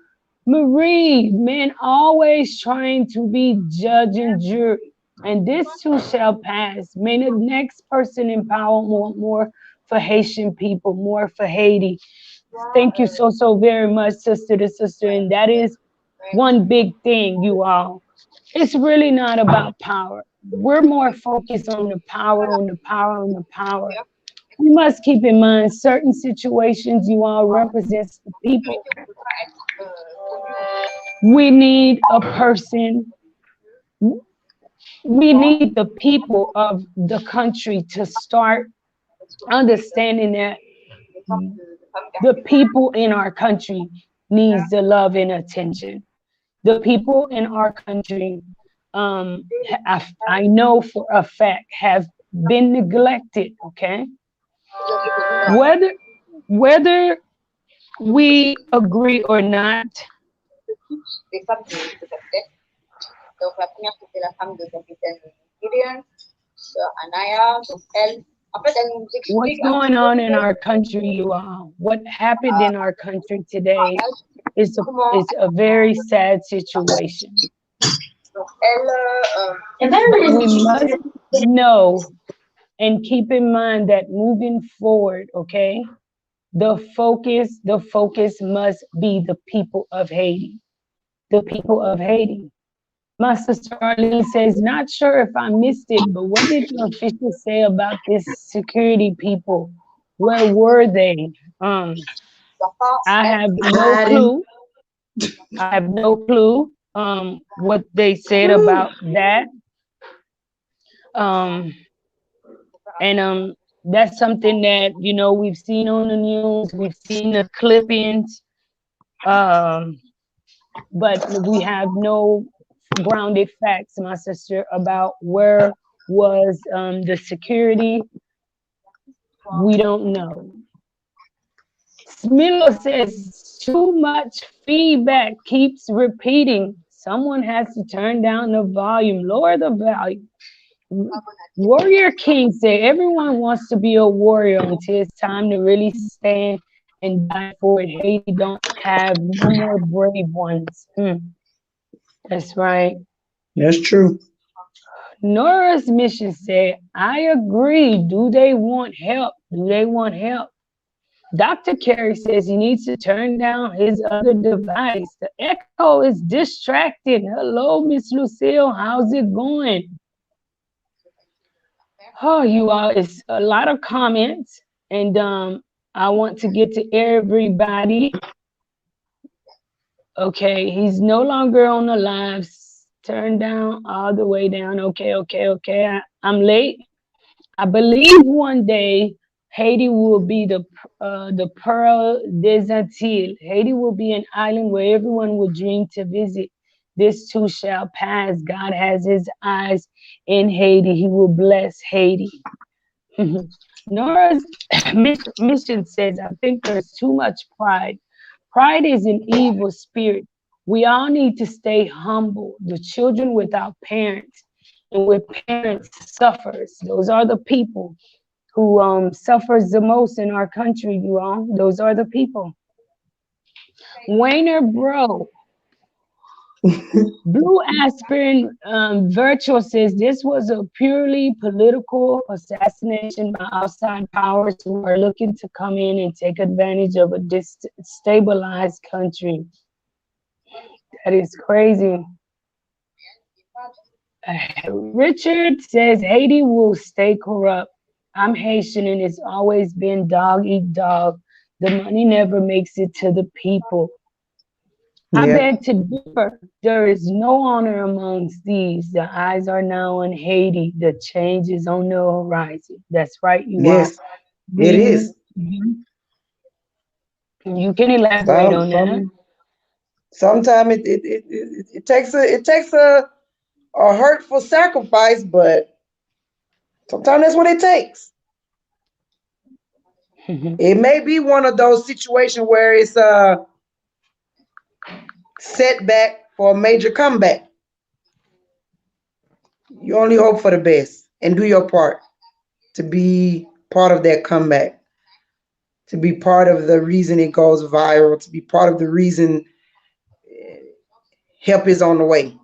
Marie, man, always trying to be judge and jury, and this too shall pass. May the next person empower more for Haitian people, more for Haiti. Thank you so very much, sister to sister. And that is one big thing, you all. It's really not about power. We're more focused on the power, on the power, on the power. We must keep in mind certain situations you all represent the people. We need a person, we need the people of the country to start understanding that the people in our country needs the love and attention. The people in our country, I know for a fact, have been neglected, okay? Whether we agree or not, what's going on in our country, you all? What happened in our country today is a very sad situation. We must know and keep in mind that moving forward, okay, the focus must be the people of Haiti. The people of Haiti. My sister Arlene says, not sure if I missed it, but what did the officials say about this security people? Where were they? I have no clue. I have no clue what they said about that. And that's something that, you know, we've seen on the news, we've seen the clippings, but we have no grounded facts, my sister, about where was the security. We don't know. Smilo says, too much feedback keeps repeating. Someone has to turn down the volume, lower the volume. Warrior King said, everyone wants to be a warrior until it's time to really stand and die for it. Haiti don't have no more brave ones. That's right. That's true. Nora's mission said, I agree. Do they want help? Do they want help? Dr. Carey says he needs to turn down his other device. The echo is distracting. Hello, Miss Lucille. How's it going? Oh, you all, it's a lot of comments, and I want to get to everybody. Okay, he's no longer on the lives. Turn down all the way down. Okay. I'm late. I believe one day Haiti will be the Pearl des Antilles. Haiti will be an island where everyone will dream to visit. This too shall pass. God has his eyes in Haiti. He will bless Haiti. Nora's mission says, I think there's too much pride. Pride is an evil spirit. We all need to stay humble. The children without parents and with parents suffers. Those are the people who suffers the most in our country, you all. Those are the people. Wayner Bro, Blue Aspirin Virtual says this was a purely political assassination by outside powers who are looking to come in and take advantage of a destabilized country. That is crazy. Richard says Haiti will stay corrupt. I'm Haitian and it's always been dog eat dog. The money never makes it to the people. I beg to differ. There is no honor amongst these. The eyes are now on Haiti. The change is on the horizon. That's right, you Yes, are. it is. You can elaborate on that. Sometimes it takes a hurtful sacrifice, but sometimes that's what it takes. It may be one of those situations where it's a setback for a major comeback. You only hope for the best and do your part to be part of that comeback, to be part of the reason it goes viral, to be part of the reason help is on the way.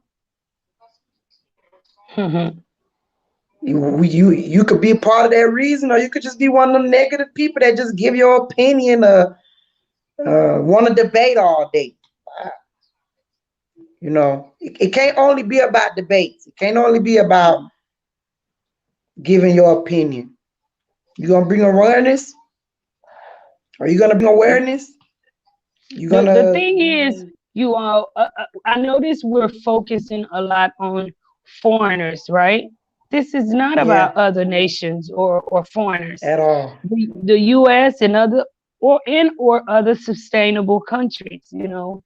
You could be a part of that reason, or you could just be one of them negative people that just give your opinion, want to debate all day. You know, it can't only be about debates. It can't only be about giving your opinion. You gonna bring awareness? Are you gonna bring awareness? You gonna? The thing is, you all, I notice we're focusing a lot on foreigners, right? This is not about other nations or foreigners at all. The U.S. and other sustainable countries. You know,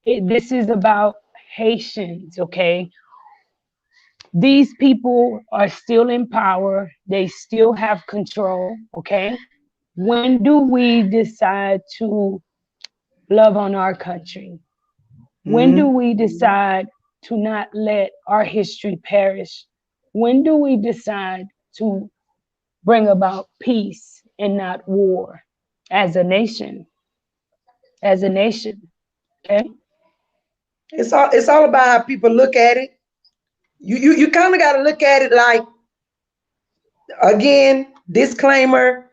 this is about Haitians. Okay, these people are still in power. They still have control. Okay, when do we decide to love on our country? When do we decide to not let our history perish? When do we decide to bring about peace and not war as a nation? As a nation, okay? It's all about how people look at it. You kind of got to look at it like, again, disclaimer,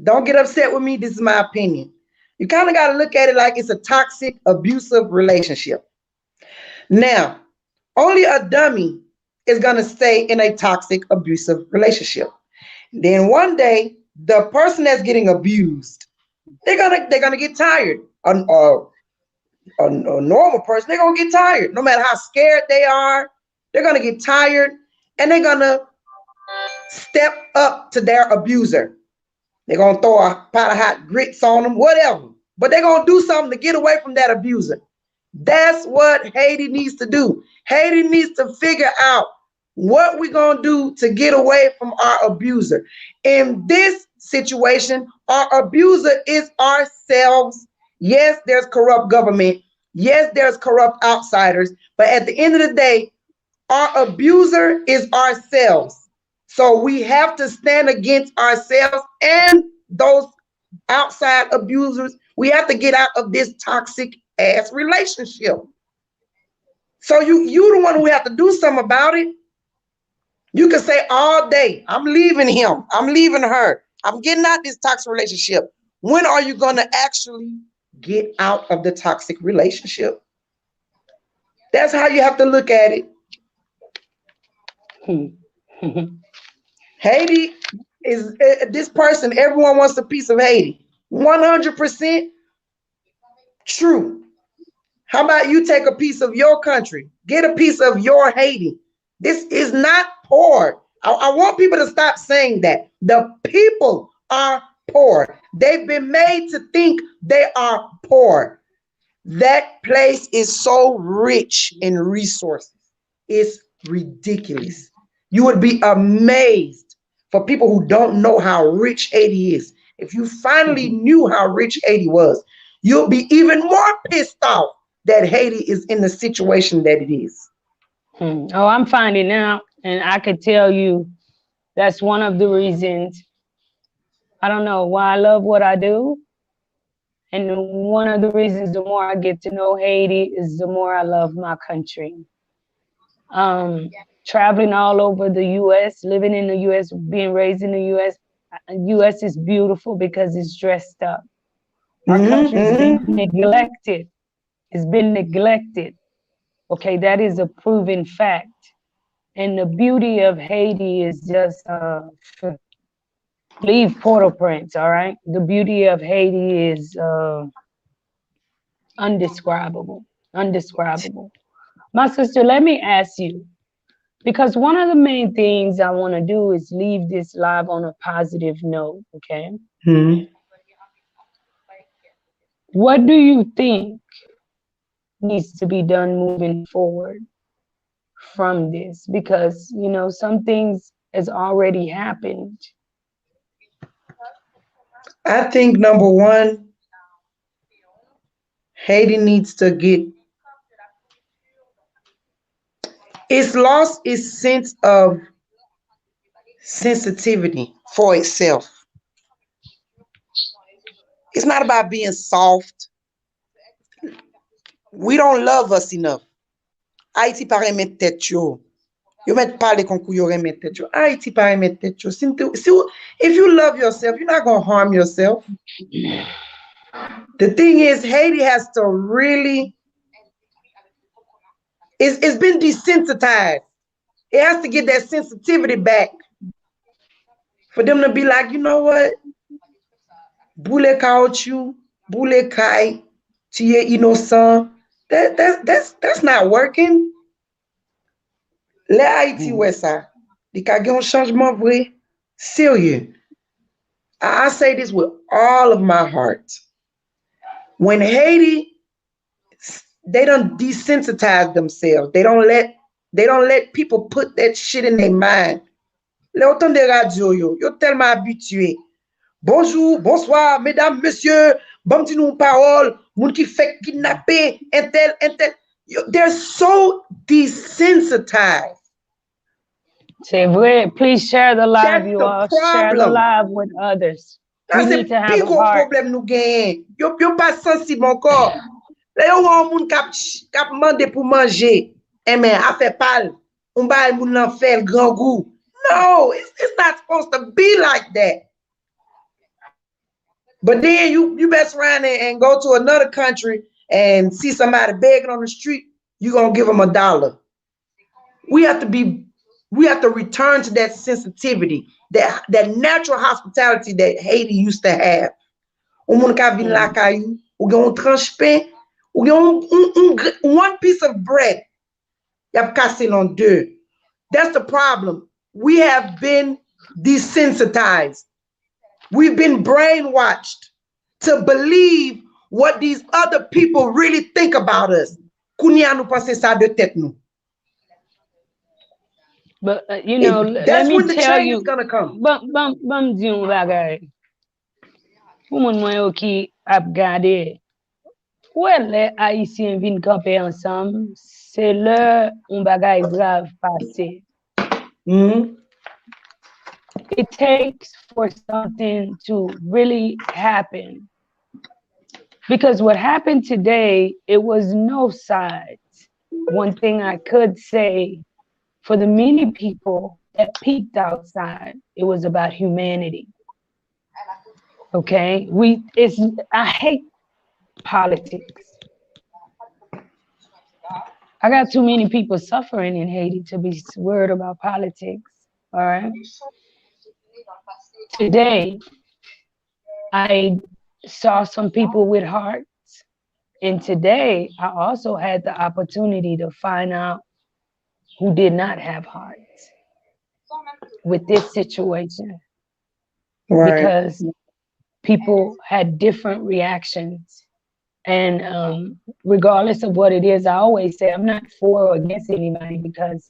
don't get upset with me. This is my opinion. You kind of got to look at it like it's a toxic, abusive relationship. Now, only a dummy is going to stay in a toxic, abusive relationship. Then one day, the person that's getting abused, they're gonna get tired. A normal person, they're gonna get tired. No matter how scared they are, they're gonna get tired, and they're gonna step up to their abuser. They're gonna throw a pot of hot grits on them, whatever. But they're gonna do something to get away from that abuser. That's what Haiti needs to do. Haiti needs to figure out what we're going to do to get away from our abuser. In this situation, our abuser is ourselves. Yes, there's corrupt government. Yes, there's corrupt outsiders. But at the end of the day, our abuser is ourselves. So we have to stand against ourselves and those outside abusers. We have to get out of this toxic ass relationship. So you the one who have to do something about it. You can say all day, I'm leaving him, I'm leaving her, I'm getting out this toxic relationship. When are you going to actually get out of the toxic relationship? That's how you have to look at it. Haiti is this person, everyone wants a piece of Haiti. 100% true. How about you take a piece of your country? Get a piece of your Haiti. This is not poor. I want people to stop saying that. The people are poor. They've been made to think they are poor. That place is so rich in resources. It's ridiculous. You would be amazed for people who don't know how rich Haiti is. If you finally knew how rich Haiti was, you'll be even more pissed off that Haiti is in the situation that it is. Oh, I'm finding out, and I could tell you that's one of the reasons. I don't know why I love what I do. And one of the reasons, the more I get to know Haiti, is the more I love my country. Traveling all over the U.S., living in the U.S., being raised in the U.S. U.S. is beautiful because it's dressed up. Our country's been neglected. It's been neglected. Okay, that is a proven fact. And the beauty of Haiti is just leave Port-au-Prince, all right? The beauty of Haiti is undescribable. Undescribable. My sister, let me ask you, because one of the main things I want to do is leave this live on a positive note, okay? What do you think needs to be done moving forward from this? Because, you know, some things has already happened. I think number one, Haiti needs to get, it's lost its sense of sensitivity for itself. It's not about being soft. We don't love us enough. Haiti pa remet tèt yo. Yo met pale konkou yo remet tèt yo. Haiti pa remet tèt yo. If you love yourself, you're not going to harm yourself. The thing is, Haiti has to really, it's been desensitized. It has to get that sensitivity back. For them to be like, you know what? Boule caoutchouc, boule kai, tiye innocent. That's not working. Le Haiti wè sa. Di ka gen un changement vrai. Serious. I say this with all of my heart. When Haiti, they don't desensitize themselves. They don't let people put that shit in their mind. Le autant de radio yo tellement habitué. Bonjour, bonsoir, mesdames, messieurs, bon ti nou parole, moun ki fait kidnapper, intel. They're so desensitized. C'est vrai. Please share the live, That's you the all. problem. Share the live with others. We need to have a gros heart. problème nou gen. Yo pas sensible encore. Là yo un moun kap mande pour manger. Eh men, a fait pal. On ba moun nan fait grand goût. No, it's not supposed to be like that. But then you mess around and go to another country and see somebody begging on the street, you're going to give them $1. We have to return to that sensitivity, that natural hospitality that Haiti used to have. Ou moun ka vin la kayou, ou gen un tranche pain, ou gen one piece of bread. Yap kase l'en deux. That's the problem. We have been desensitized. We've been brainwashed to believe what these other people really think about us. Kounya nou pense sa de tête nou. But you know, that's let me when the tell change you, is gonna come. Bam di yon bagay. Pou moun mwen yo ki ap gade, wè le Haitien vin kampe ansam, se le un bagay grave pase. It takes for something to really happen. Because what happened today, it was no sides. One thing I could say for the many people that peaked outside, it was about humanity. Okay, I hate politics. I got too many people suffering in Haiti to be worried about politics. All right. Today, I saw some people with hearts. And today, I also had the opportunity to find out who did not have hearts with this situation Right. because people had different reactions. And regardless of what it is, I always say I'm not for or against anybody because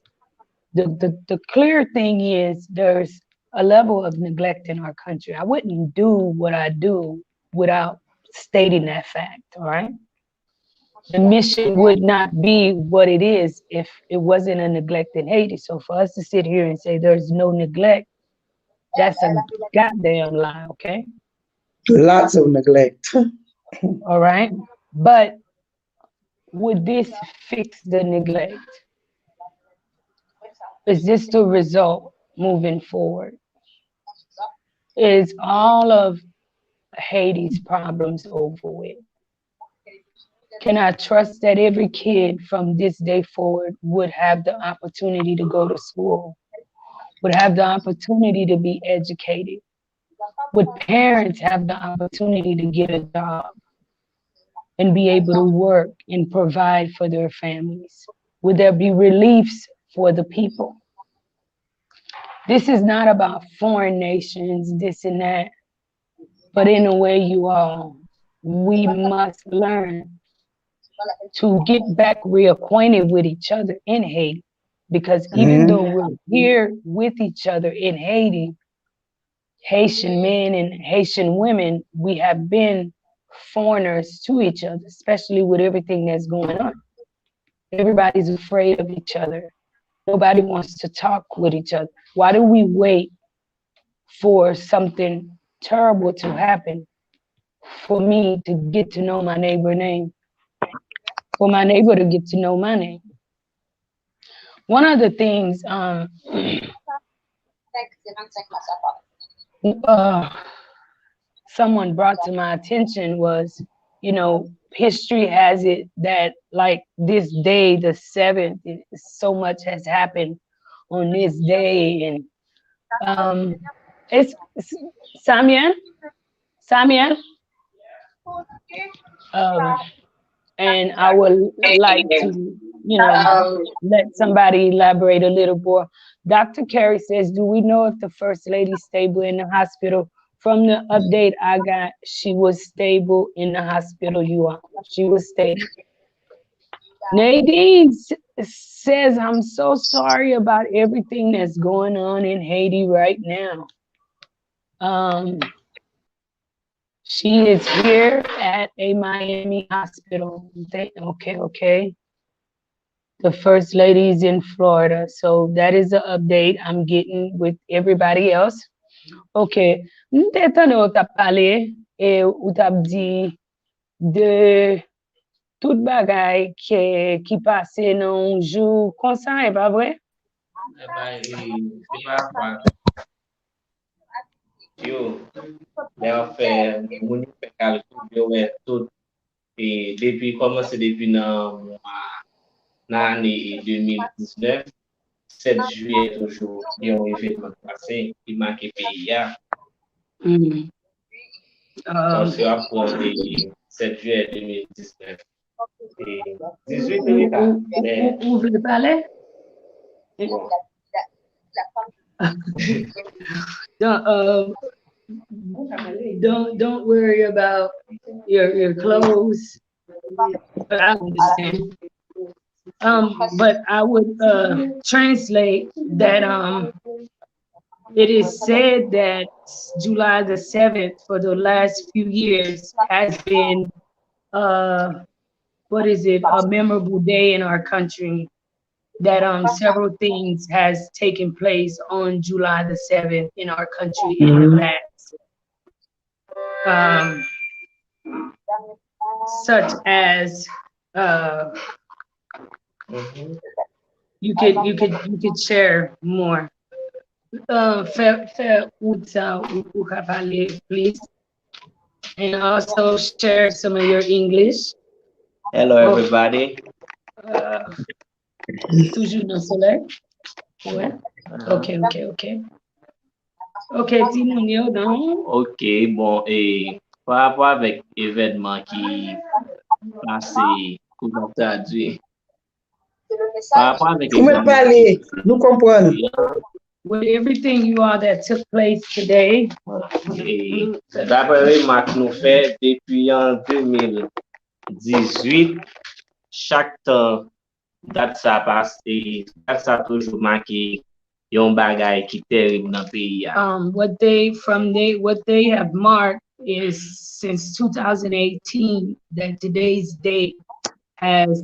the clear thing is there's a level of neglect in our country. I wouldn't do what I do without stating that fact, all right? The mission would not be what it is if it wasn't a neglect in Haiti. So for us to sit here and say there's no neglect, that's a goddamn lie, okay? Lots of neglect. All right. But would this fix the neglect? Is this the result moving forward? Is all of Haiti's problems over with? Can I trust that every kid from this day forward would have the opportunity to go to school, would have the opportunity to be educated? Would parents have the opportunity to get a job and be able to work and provide for their families? Would there be reliefs for the people? This is not about foreign nations, this and that, but in a way, you all, we must learn to get back reacquainted with each other in Haiti. Because even though Mhm. we're here with each other in Haiti, Haitian men and Haitian women, we have been foreigners to each other, especially with everything that's going on. Everybody's afraid of each other. Nobody wants to talk with each other. Why do we wait for something terrible to happen for me to get to know my neighbor name, for my neighbor to get to know my name? One of the things uh, someone brought to my attention was, history has it that like this day, the 7th, so much has happened on this day, and it's Samuel, Samuel, um, and I would like to, let somebody elaborate a little more. Dr. Carey says, do we know if the First Lady's stable in the hospital? From the update I got, she was stable in the hospital, you are. She was stable. Nadine says, I'm so sorry about everything that's going on in Haiti right now. She is here at a Miami hospital. Okay. The First Lady is in Florida. So that is the update I'm getting with everybody else. Okay. Mte tande ou tap pale, ou tap di de tout bagay ki pase nan jou konsan, e pa vre? C'est ma foi. Yo, là, on fait, mon fait calcul, yo, ouais, tout, et depuis, commencé depuis dans l'année 2019, 7 juillet toujours, il y a un événement passé, qui marque le pays. Mm. Donc, c'est après le 7 juillet 2019. Et 18 militaires. Ou vle pale? Bon. Don't worry about your clothes. But I understand. But I would translate that it is said that July the 7th for the last few years has been what is it, a memorable day in our country. that several things has taken place on July the 7th in our country in the past. Such as you could share more. Please, and also share some of your English. Hello, everybody. Toujours dans le soleil. Ouais. Ok. Ok, dis-nous, yo, non? Ok, bon, et par rapport avec l'événement qui passé, comment traduire? Par rapport avec Vous me parlez, nous comprenons. With everything you all that took place today. Et d'après remarque nous fait depuis en 2018, chaque temps date ça passe et date ça toujours marqué yon bagay qui terrible dans le pays. What they have marked is since 2018 that today's date has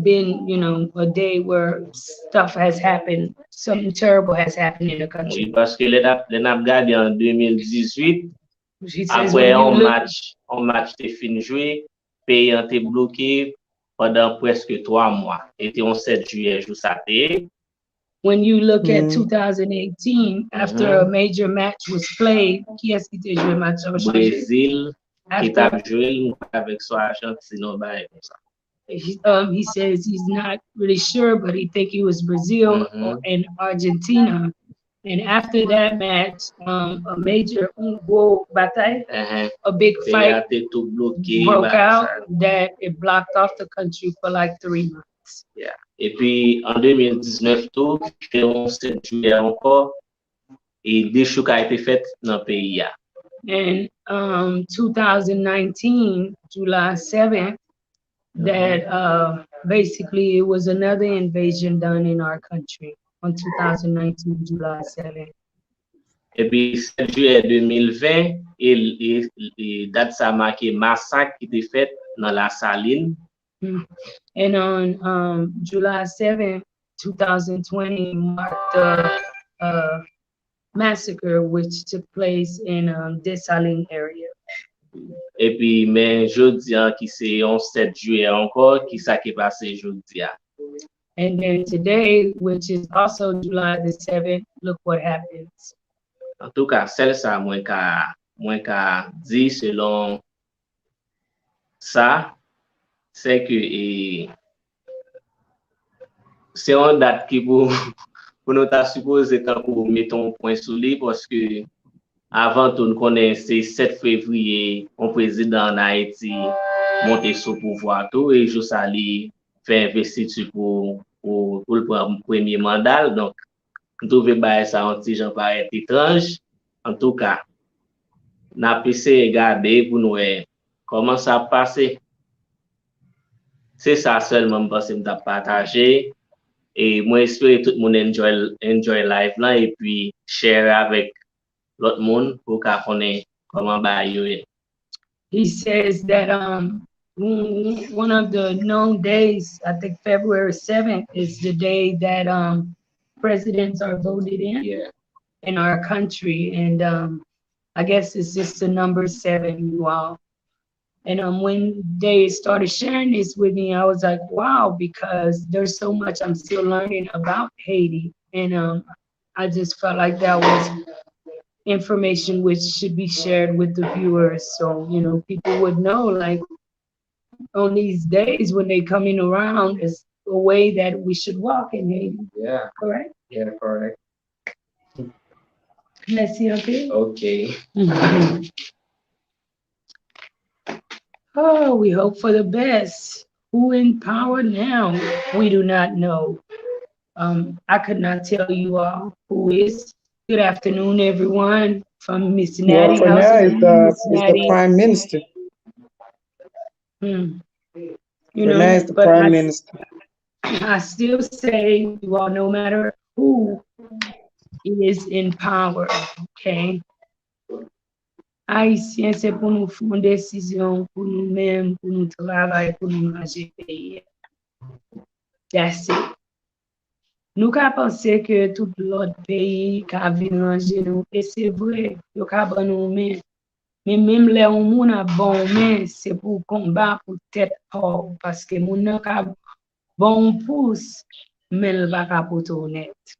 been, a day where stuff has happened, something terrible has happened in the country. Oui, parce que les n'a regardé en 2018, après un match te fin joué, pays a été bloqué pendant presque 3 mois. Et on 7 juillet, jour saté. When you look at 2018, after a major match was played, qui est-ce qui était joué match? Brésil, qui t'a joué avec son Argentine, he says he's not really sure, but he think it was Brazil and Argentina. And after that match, a major bataille, a big fight broke out that it blocked off the country for like 3 months. Yeah. Et puis en 2019 tout, on 7 juillet encore, et des chocs a été fait dans le pays. And 2019, July 7th, that basically it was another invasion done in our country on 2019, July 7th. Et puis 7 juillet 2020, et date ça marqué massacre qui était fait dans la Saline. And on July 7th, 2020 marked the massacre which took place in Dessalines area. Et puis, mais jeudi, qui c'est 7 juillet encore, qui ça qui est passé jeudi. And then today, which is also July the 7th, look what happens. En tout cas, celle ça, moins qu'à dire selon ça, c'est que c'est une date qui pour nous t'a supposé pour mettre un point sur lui parce que avant tout, nous connaissons c'est 7 février, un président en Haïti monté sous pouvoir tout et je salue faire investiture pour le premier mandat. Donc, nous trouvons ça un petit gens paraît étrange. En tout cas, nous avons essayé de regarder pour nous comment ça a passé. C'est ça seulement parce que nous avons partagé. Et moi, j'espère que tout le monde enjoy live là et puis share avec l'autre monde pour connaître comment bailler. He says that one of the known days, I think February 7th, is the day that presidents are voted in our country, and I guess it's just the number 7, you all. And when they started sharing this with me, I was like, wow, because there's so much I'm still learning about Haiti, and I just felt like that was information which should be shared with the viewers, so people would know, like, on these days when they coming around is a way that we should walk in Haiti. Yeah. Correct? Yeah, correct. Let's see, okay? Okay. Oh, we hope for the best. Who in power now? We do not know. I could not tell you all who is. Good afternoon, everyone. From Miss Natty. Well, for now, it's the Prime Minister. Now it's the Prime Minister. I still say, you all, no matter who is in power, okay? Haïtien, c'est pour nous faire une décision, pour nous-mêmes, pour nous travailler, pour nous manger pays. That's it. Nous ka penser que tout l'autre pays ka vin ranger nous, et c'est vrai, yo ka ban nous men. Mais même les moun a bon men, c'est pour combat pour tête haut, parce que moun nan ka bon pouce, mais il va ka poto honnête.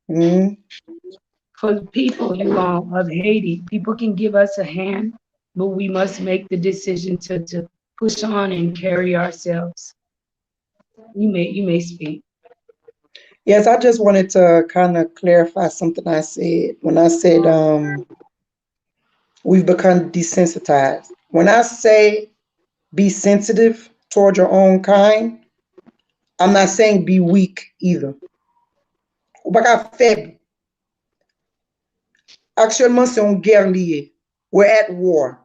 Mhm. For the people, you all, of Haiti, people can give us a hand, but we must make the decision to push on and carry ourselves. You may speak. Yes, I just wanted to kind of clarify something I said when I said we've become desensitized. When I say be sensitive toward your own kind, I'm not saying be weak either. Ou pas qu'à faible. Actuellement, c'est une guerre liée. We're at war.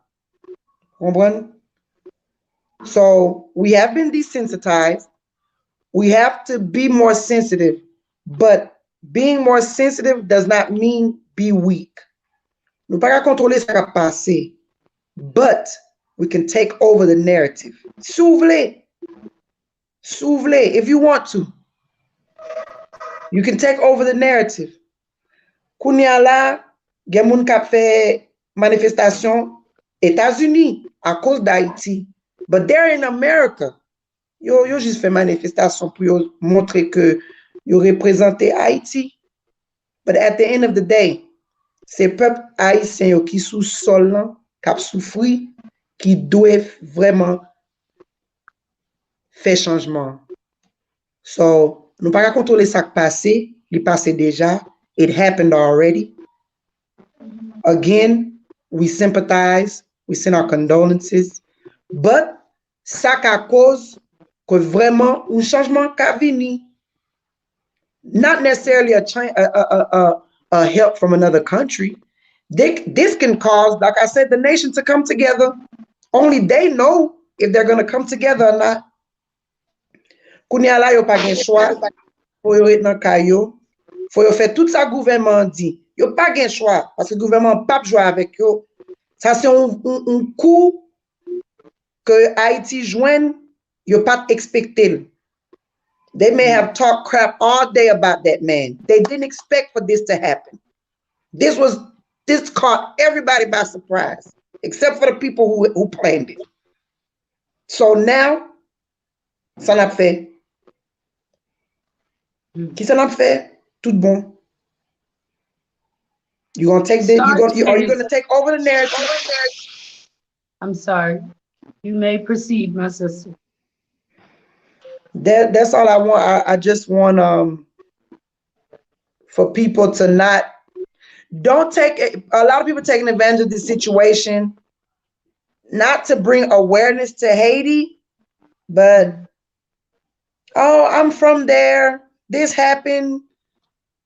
Comprendre? So we have been desensitized. We have to be more sensitive, but being more sensitive does not mean be weak. Nous pas qu'à contrôler ce qui a passé, but we can take over the narrative. S'ouvre, if you want to. You can take over the narrative. Kounya la, gen moun kap fait manifestation États-Unis à cause d'Haïti, but they're in America. Yo juste fait manifestation pour yo montrer que yo représente Haïti. But at the end of the day, c'est peuple haïtien yo qui sous sol là, kap souffri, qui doivent vraiment faire changement. So, nous pas contrôler ça qui passé, il passé déjà, it happened already. Again, we sympathize, we send our condolences, but ça à cause que vraiment un changement qu'a venu. Not necessarily a help from another country. This can cause, like I said, the nation to come together. Only they know if they're going to come together or not. Kounya la yo pa gen choix, faut yo rete nan kayo, faut yo faire tout ça gouvernement dit. Yo pa gen choix parce que gouvernement pas jouer avec yo. Ça c'est un coup que Haïti joine, yo pas expecté. They may have talked crap all day about that man. They didn't expect for this to happen. This caught everybody by surprise, except for the people who planned it. So now, ça n'a fait. Qui ça n'a fait? Tout bon. You gonna take the? Are you gonna take over the narrative? I'm sorry. You may proceed, my sister. That's all I want. I just want for people to don't take it. A lot of people taking advantage of this situation, not to bring awareness to Haiti, but oh, I'm from there. This happened.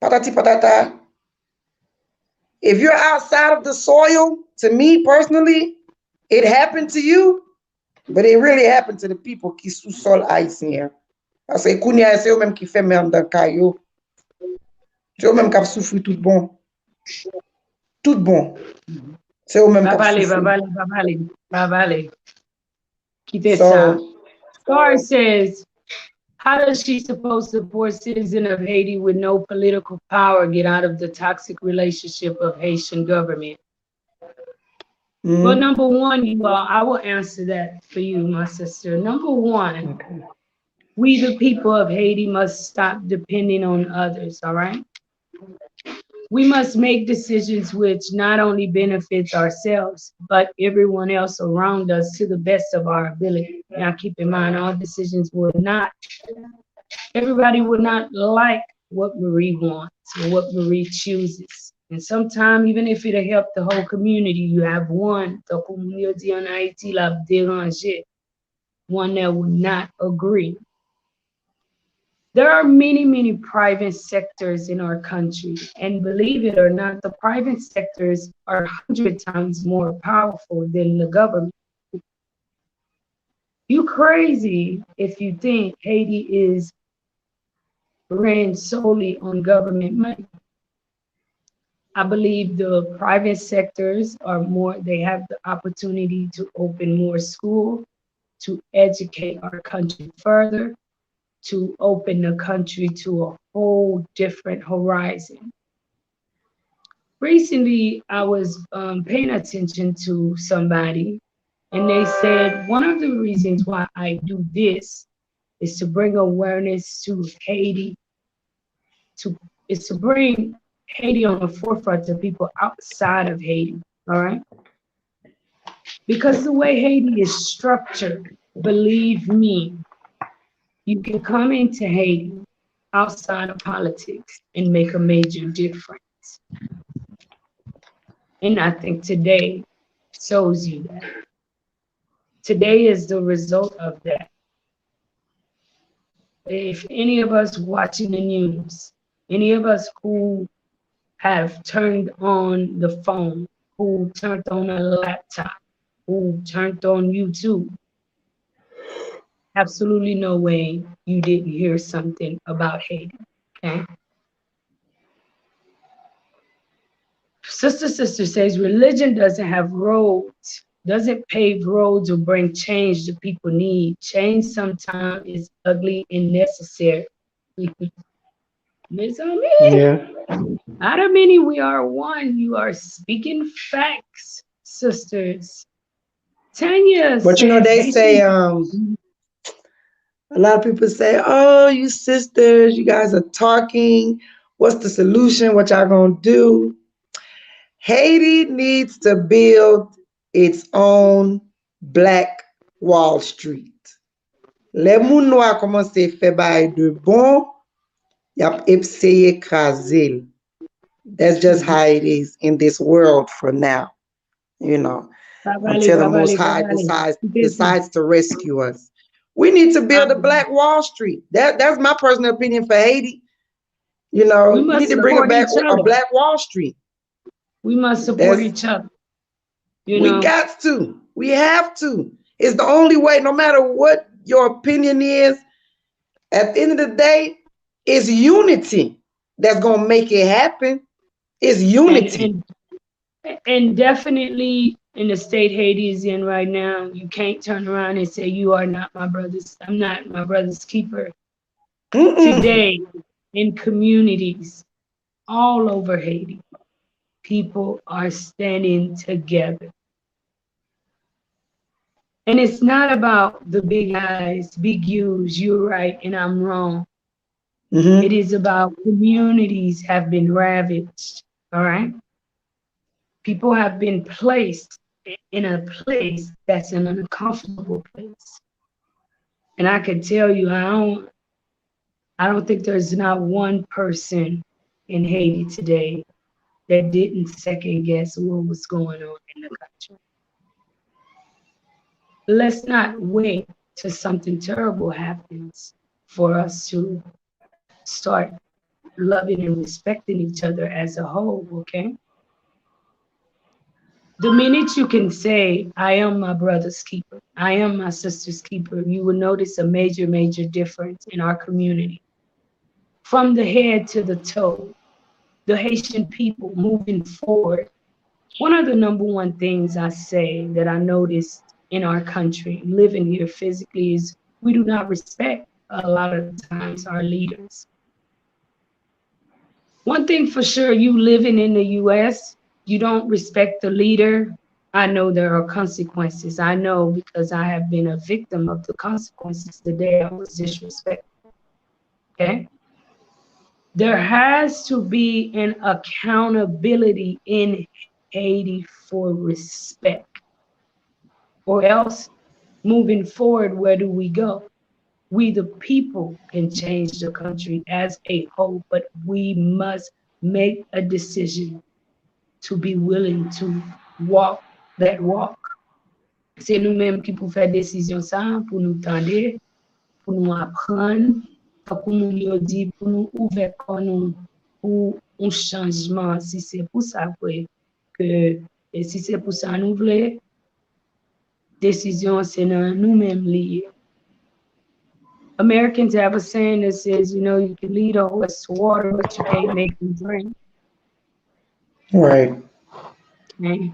Patati patata. If you're outside of the soil, to me personally, it happened to you, but it really happened to the people qui sous sol haïtien. Parce que kounya c'est eux même qui fait merde dans kayo. C'est eux même qui souffrent tout bon. Tout bon. C'est eux même qui souffrent. Babale. Quittez ça. Star says, how does she supposed to force citizen of Haiti with no political power get out of the toxic relationship of Haitian government? Well, number one, you all, I will answer that for you, my sister. Number one, we the people of Haiti must stop depending on others, all right? We must make decisions which not only benefits ourselves, but everyone else around us to the best of our ability. Now keep in mind, all decisions everybody would not like what Marie wants or what Marie chooses. And sometimes, even if it'll help the whole community, you have one that would not agree. There are many, many private sectors in our country, and believe it or not, the private sectors are 100 times more powerful than the government. You crazy if you think Haiti is ran solely on government money. I believe the private sectors they have the opportunity to open more schools, to educate our country further, to open the country to a whole different horizon. Recently, I was paying attention to somebody, and they said one of the reasons why I do this is to bring awareness to Haiti, to is to bring Haiti on the forefront to people outside of Haiti. All right, because the way Haiti is structured, believe me, you can come into Haiti outside of politics and make a major difference. And I think today shows you that. Today is the result of that. If any of us watching the news, any of us who have turned on the phone, who turned on a laptop, who turned on YouTube, absolutely no way you didn't hear something about Haiti. Okay. Sister says religion doesn't have roads, doesn't pave roads or bring change that people need. Change sometimes is ugly and necessary. Miss Ami, Yeah. out of many, we are one. You are speaking facts, sisters. Tanya But you know, says, they say, a lot of people say, oh, you sisters, you guys are talking. What's the solution? What y'all gonna do? Haiti needs to build its own Black Wall Street. Les moun noir commencé faire bail de bon, y a essayé écraser. That's just how it is in this world for now, you know, until the Most High decides to rescue us. We need to build a Black Wall Street. That's my personal opinion for Haiti. You know, we need to bring a Black Wall Street. We must support each other. We got to. We have to. It's the only way, no matter what your opinion is, at the end of the day, it's unity that's going to make it happen. It's unity. And definitely in the state Haiti is in right now, you can't turn around and say, you are not my brother's, I'm not my brother's keeper. Today, in communities all over Haiti, people are standing together. And it's not about the big eyes, big U's, you're right and I'm wrong. It is about communities have been ravaged, all right? People have been placed in a place that's an uncomfortable place. And I can tell you, I don't think there's not one person in Haiti today that didn't second guess what was going on in the country. Let's not wait till something terrible happens for us to start loving and respecting each other as a whole, okay? The minute you can say, I am my brother's keeper, I am my sister's keeper, you will notice a major, major difference in our community. From the head to the toe, the Haitian people moving forward. One of the number one things I say that I noticed in our country, living here physically, is we do not respect a lot of times our leaders. One thing for sure, you living in the US, you don't respect the leader, I know there are consequences. I know because I have been a victim of the consequences the day I was disrespected. Okay? There has to be an accountability in Haiti for respect. Or else, moving forward, where do we go? We, the people, can change the country as a whole, but we must make a decision to be willing to walk that walk. C'est nous-mêmes qui pouvons faire décision ça, pour nous tendre, pour nous apprendre, pour nous dire, pour nous ouvrir nous pour un changement, si c'est pour ça que et si c'est pour ça nous voulons, décision c'est nous-mêmes liés. Americans have a saying that says, you know, you can lead a horse to water, but you can't make him drink. Right. Okay.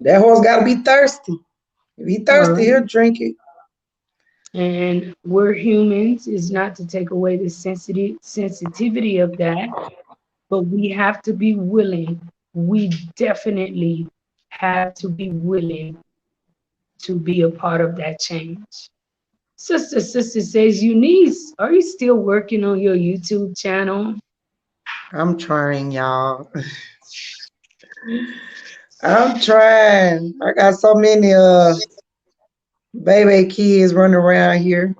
That horse got to be thirsty. If he thirsty, he'll drink it. And we're humans is not to take away the sensitivity of that, but we have to be willing. We definitely have to be willing to be a part of that change. Sister says, Eunice, are you still working on your YouTube channel? I'm trying, y'all. I'm trying. I got so many baby kids running around here.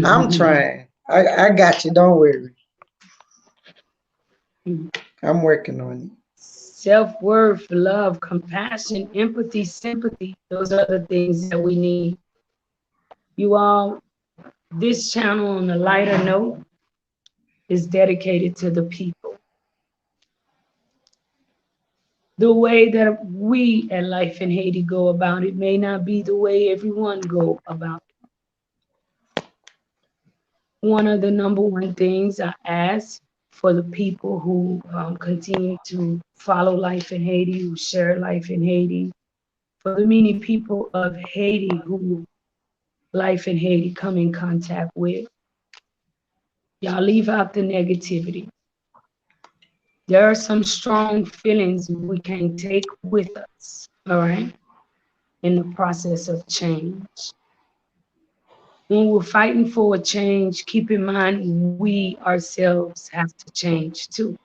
I'm trying. I got you. Don't worry. I'm working on it. Self-worth, love, compassion, empathy, sympathy. Those are the things that we need. You all, this channel on a lighter note is dedicated to the people. The way that we at Life in Haiti go about it may not be the way everyone go about it. One of the number one things I ask for the people who continue to follow Life in Haiti, who share Life in Haiti, for the many people of Haiti who Life in Haiti come in contact with, y'all leave out the negativity. There are some strong feelings we can take with us, all right, in the process of change. When we're fighting for a change, keep in mind we ourselves have to change too.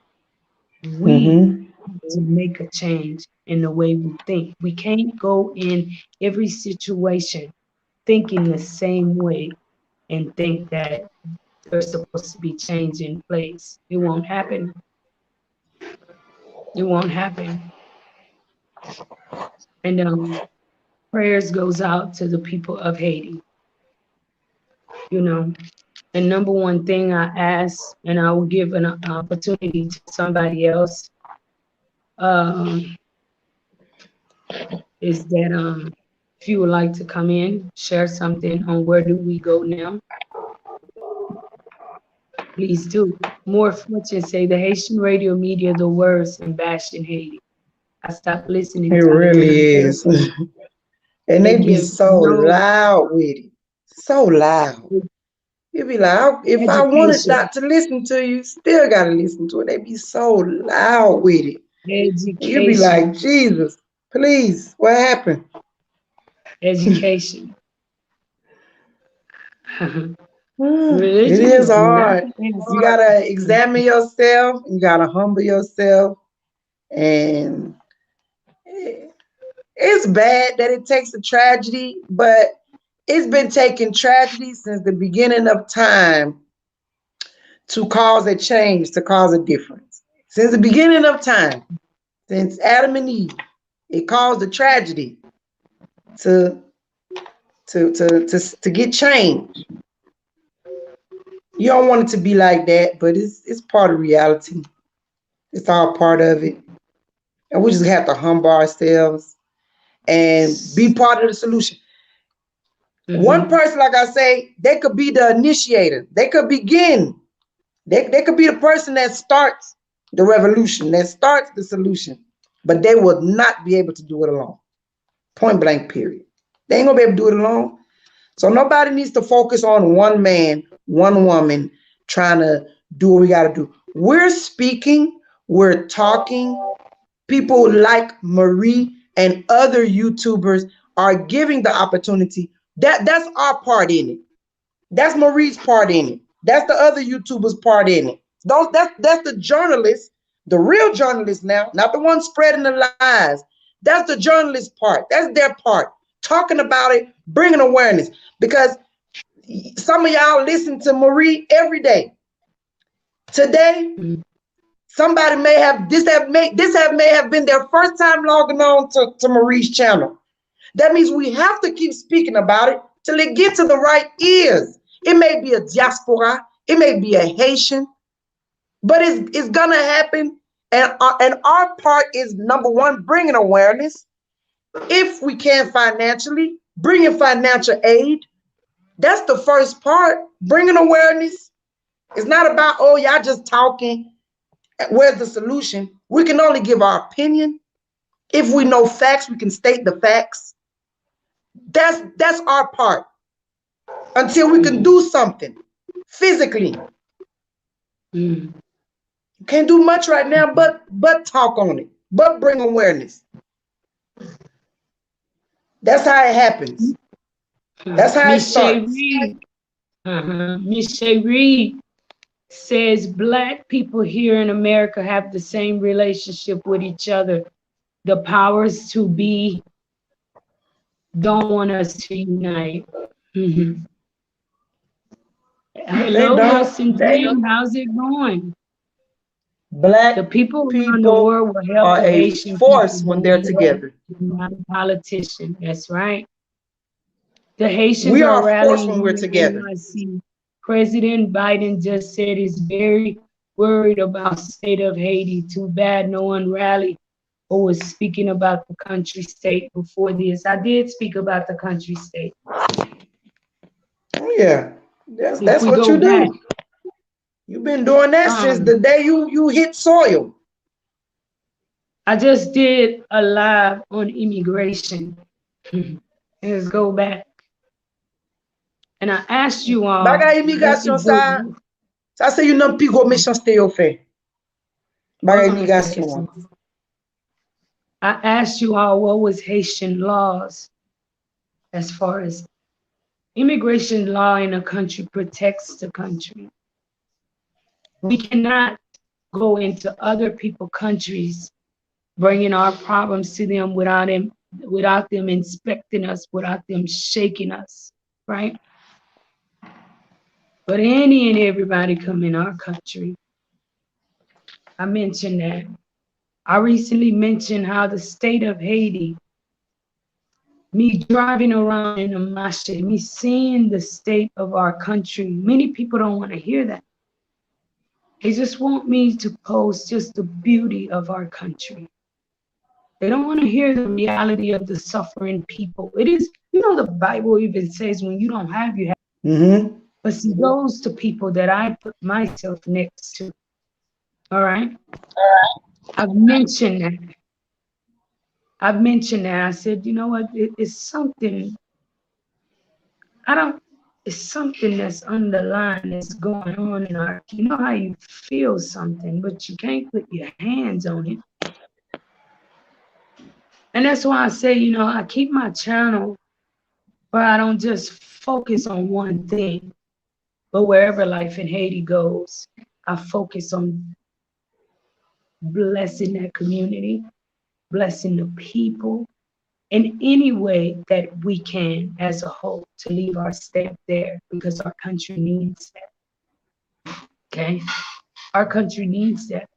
We Mm-hmm. have to make a change in the way we think. We can't go in every situation thinking the same way and think that there's supposed to be change in place. It won't happen. It won't happen. And prayers goes out to the people of Haiti. You know, and number one thing I ask, and I will give an opportunity to somebody else, um, is that if you would like to come in, share something on where do we go now, please do. More Fortune say the Haitian radio media the worst and bashed in Haiti. I stopped listening It to them when I really heard is. them. And They they be give so no loud with it. So loud. You be like, if I wanted education, not to listen to you, still gotta listen to it. They be so loud with it. You be like, education, Jesus, please, what happened? education. It Religion is is not hard. the You answer. gotta examine yourself. You gotta humble yourself. And it's bad that it takes a tragedy, but it's been taking tragedy since the beginning of time to cause a change, to cause a difference. Since the beginning of time, since Adam and Eve, it caused a tragedy to to get change. You don't want it to be like that, but it's part of reality. It's all part of it. And we just have to humble ourselves and be part of the solution. One Mhm. person, like I say, they could be the initiator. They could begin. They could be the person that starts the revolution, that starts the solution, but they will not be able to do it alone. Point blank, period. They ain't gonna be able to do it alone. So nobody needs to focus on one man, one woman trying to do what we gotta do. We're speaking, we're talking. People like Marie and other YouTubers are giving the opportunity. That's our part in it. That's Marie's part in it. That's the other YouTubers' part in it. That's the journalists, the real journalists now, not the ones spreading the lies. That's the journalist part. That's their part. Talking about it, bringing awareness. Because some of y'all listen to Marie every day. Today, Mhm. somebody may have been their first time logging on to Marie's channel. That means we have to keep speaking about it till it gets to the right ears. It may be a diaspora, it may be a Haitian, but it's gonna happen. And our part is number one, bringing awareness. If we can financially, bringing financial aid. That's the first part, bringing awareness. It's not about, oh, y'all just talking. Where's the solution? We can only give our opinion. If we know facts, we can state the facts. That's our part. Until we can do something physically. Mm. You can't do much right now, but talk on it, but bring awareness. That's how it happens. That's how it Miss Shay starts. Reed. Miss Shay Reed says black people here in America have the same relationship with each other. The powers to be don't want us to unite. Mhm. They Hello, Wilson don't. Tim. How's it going? The Black people around the people world will help are the a Haitian people, force but when they're we together. are not a politician. That's right. The Haitians We are are a force rallying when we're here in together. NYC. President Biden just said he's very worried about state of Haiti. Too bad no one rallied or was speaking about the country state before this. I did speak about the country state. Oh yeah, If that's we what go you back, do. You've been doing that since the um, day you hit soil. I just did a live on immigration. Let's go back. And I asked you all, Bagay imigrasyon sa, sa se yon nan pi go mechansite yo fe. hold Bagay on a second. imigrasyon. I asked you all what was Haitian laws as far as immigration law in a country protects the country. We cannot go into other people's countries, bringing our problems to them without them inspecting us, without them shaking us, right? But any and everybody come in our country. I mentioned that. I recently mentioned how the state of Haiti, me driving around in a machine, me seeing the state of our country. Many people don't want to hear that. They just want me to post just the beauty of our country. They don't want to hear the reality of the suffering people. It is, the Bible even says when you don't have, you have. Mm-hmm. But see, those the people that I put myself next to. All right. I've mentioned that. I said, you know what? It's something. It's something that's underlying that's going on in our. You know how you feel something, but you can't put your hands on it. And that's why I say, I keep my channel where I don't just focus on one thing, but wherever life in Haiti goes, I focus on blessing that community, blessing the people in any way that we can as a whole to leave our stamp there because our country needs that. Okay? Our country needs that.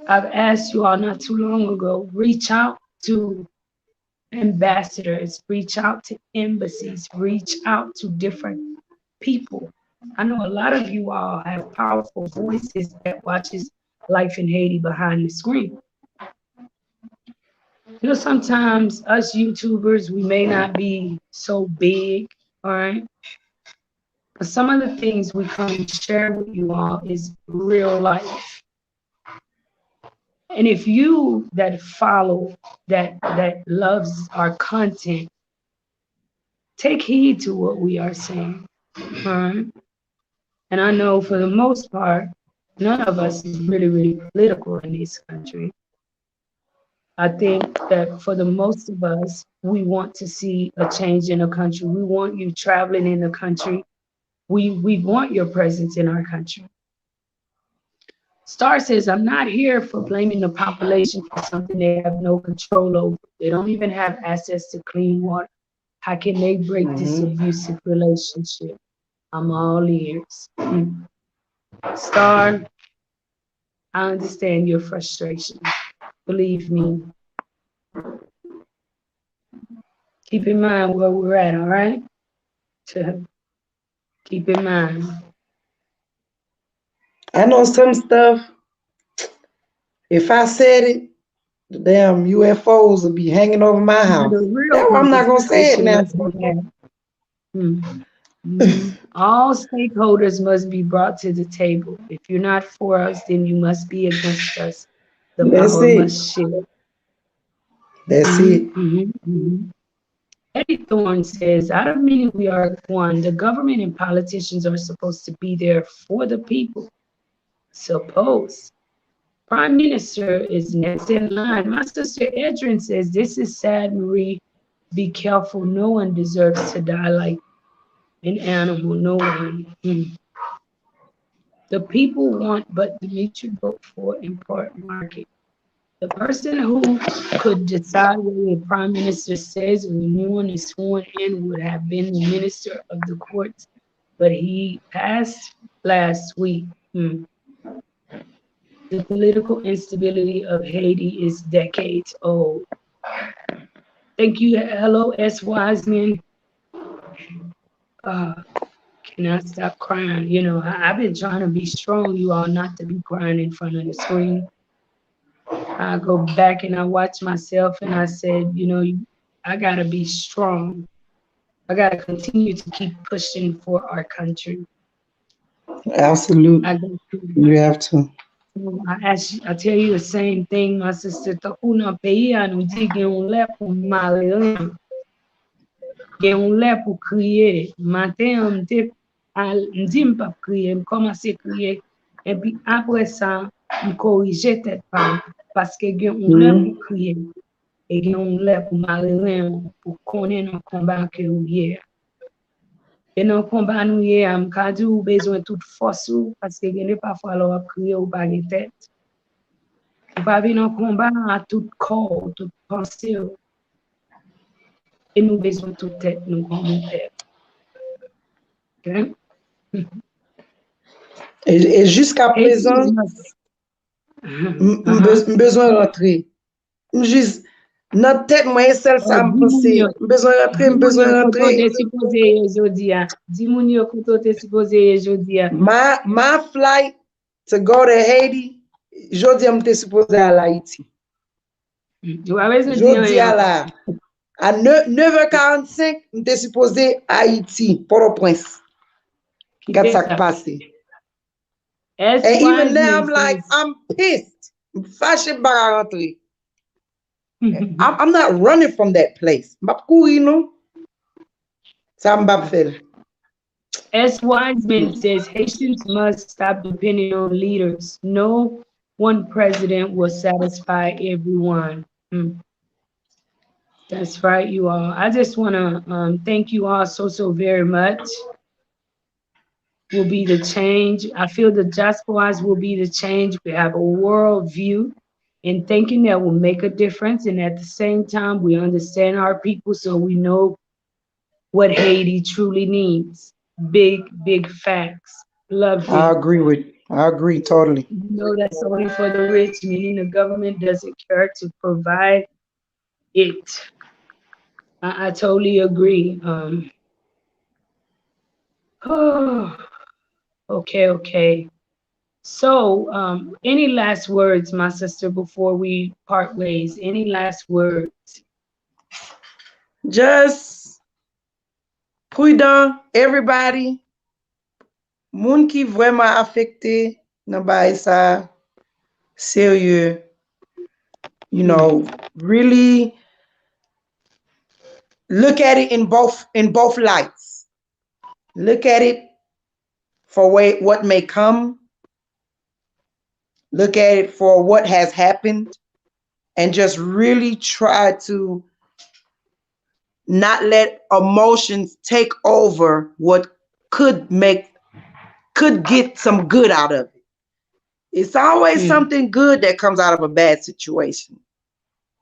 I've asked you all not too long ago, reach out to ambassadors, reach out to embassies, reach out to different people. I know a lot of you all have powerful voices that watches life in Haiti behind the screen. Sometimes us YouTubers, we may not be so big, all right? But some of the things we come and share with you all is real life. And if you that follow, that loves our content, take heed to what we are saying. All right. And I know for the most part, none of us is really, really political in this country. I think that for the most of us, we want to see a change in the country. We want you traveling in the country. We want your presence in our country. Star says, I'm not here for blaming the population for something they have no control over. They don't even have access to clean water. How can they break this abusive relationship? I'm all ears. Star, I understand your frustration. Believe me. Keep in mind where we're at, all right? Keep in mind. I know some stuff. If I said it, the damn UFOs would be hanging over my The house. real That's why I'm not gonna say it conversation now. must be had. All stakeholders must be brought to the table. If you're not for us, then you must be against us. The That's power it. must shift. That's it. Mhm. Eddie Thorne says, out of many we are one. The government and politicians are supposed to be there for the people. Suppose. Prime Minister is next in line. My sister Edrin says, this is sad, Marie. Be careful. No one deserves to die like an animal. No one. The people want but Dimitri vote for import market. The person who could decide whether the prime minister says when anyone is sworn in would have been the minister of the courts, but he passed last week. The political instability of Haiti is decades old. Thank you. Hello, S. Wiseman. Can I stop crying? You know, I've been trying to be strong, you all, not to be crying in front of the screen. I go back and I watch myself and I said, you know, I gotta be strong. I gotta continue to keep pushing for our country. Absolutely. You have to. I tell you the same thing, my sister. Takuna peia no dig un lepo malin. Gen un lepo crier. Matin m'dim pas crier, m'komanse crier. Et puis après ça, m'corriger tête pas. Parce que gen un lepo crier. Et gen un lepo malin pour connaître un combat que ou hier. Et dans le combat nous hier, m'ka di ou besoin toute force ou parce que gen parfois alors crier ou pas de tête. Ou pas venir dans combat à tout corps, toute pensée. Et nous besoin toute tête, nous comme mon père. Okay? Et jusqu'à présent, besoin de rentrer. Juste, notre tête, moi, celle ça me pensait. Besoin de rentrer, besoin de rentrer. My flight to go to Haiti, jodi I'm supposé à Haïti. Jodi à là. À 9h45, je suis supposé à Haïti, Port-au-Prince. Quand ça passé. And even now, I'm like, I'm pissed. I'm fâché par rentrer. I'm not running from that place. S. Wiseman says Haitians must stop depending on leaders. No one president will satisfy everyone. That's right, you all. I just want to thank you all so very much. Will be the change. I feel the diasporas will be the change. We have a world view and thinking that will make a difference. And at the same time, we understand our people so we know what Haiti truly needs. Big facts. Love you. I agree totally. You know that's only for the rich, meaning the government doesn't care to provide it. I totally agree. Okay. So, any last words, my sister, before we part ways? Any last words? Just prudent, everybody. Moun ki vraiment affecté, nan bay sa sérieux. You know, really look at it in both lights. Look at it for what may come. Look at it for what has happened, and just really try to not let emotions take over what could get some good out of it. It's always something good that comes out of a bad situation.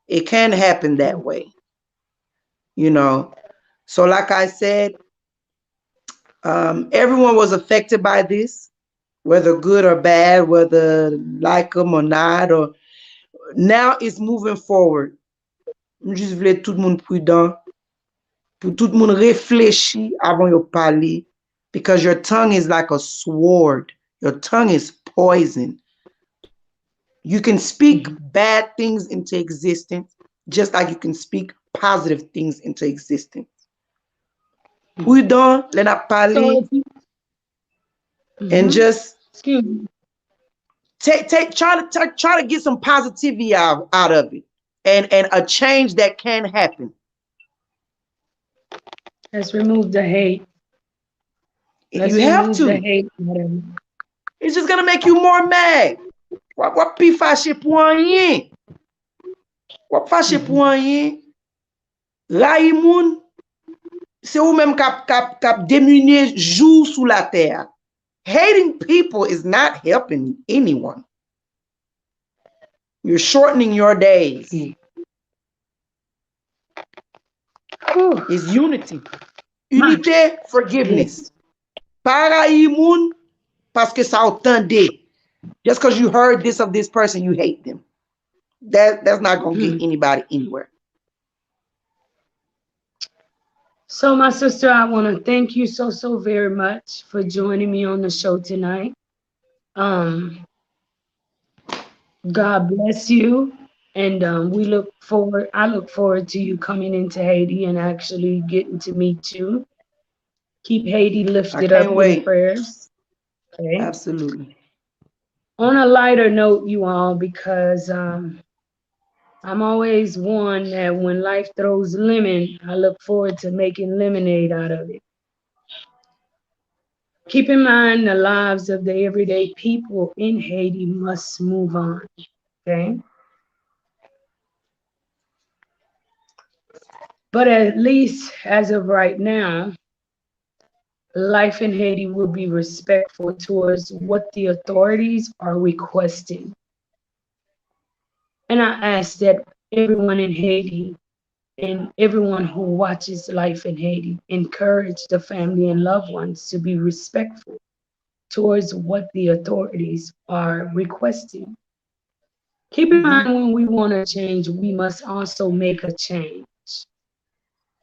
It can happen that way, you know. So like I said, everyone was affected by this, whether good or bad, whether like them or not, or now it's moving forward. Je voulais tout le monde prudent, pour tout le monde réfléchir avant de parler, because your tongue is like a sword. Your tongue is poison. You can speak bad things into existence, just like you can speak positive things into existence. Prudent, let us parler, and just try to get some positivity out of it, and a change that can happen. Let's remove the hate. You Let's have remove the to. hate. It's just gonna make you more mad. What pi fâché pour rien? What fâché Mhm. pour rien? Ray moun, c'est ou même cap démunier jour sous la terre. Hating people is not helping anyone. You're shortening your days. It's unity. Unité, forgiveness. Para moun parce que ça entendait. Just because you heard this of this person, you hate them. That's not gonna get anybody anywhere. So, my sister, I want to thank you so very much for joining me on the show tonight. Um, God bless you, and I look forward to you coming into Haiti and actually getting to meet you. Keep Haiti I lifted up can't in wait. prayers. Okay. Absolutely. On a lighter note, you all, because I'm always one that when life throws lemon, I look forward to making lemonade out of it. Keep in mind the lives of the everyday people in Haiti must move on. Okay. But at least as of right now, life in Haiti will be respectful towards what the authorities are requesting. And I ask that everyone in Haiti and everyone who watches life in Haiti encourage the family and loved ones to be respectful towards what the authorities are requesting. Keep in mind, when we want to change, we must also make a change.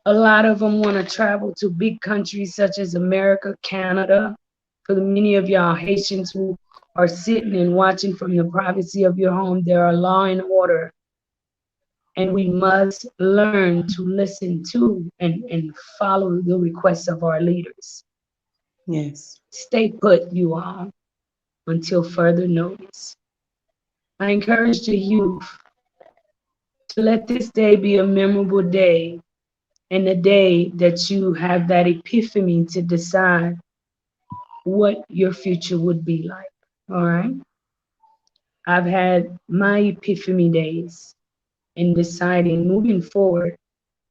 A lot of them want to travel to big countries such as America, Canada. For the many of y'all Haitians who are sitting and watching from the privacy of your home, there are law and order. And we must learn to listen to and follow the requests of our leaders. Yes. Stay put, you all, until further notice. I encourage the youth to let this day be a memorable day, and the day that you have that epiphany to decide what your future would be like. All right. I've had my epiphany days in deciding moving forward.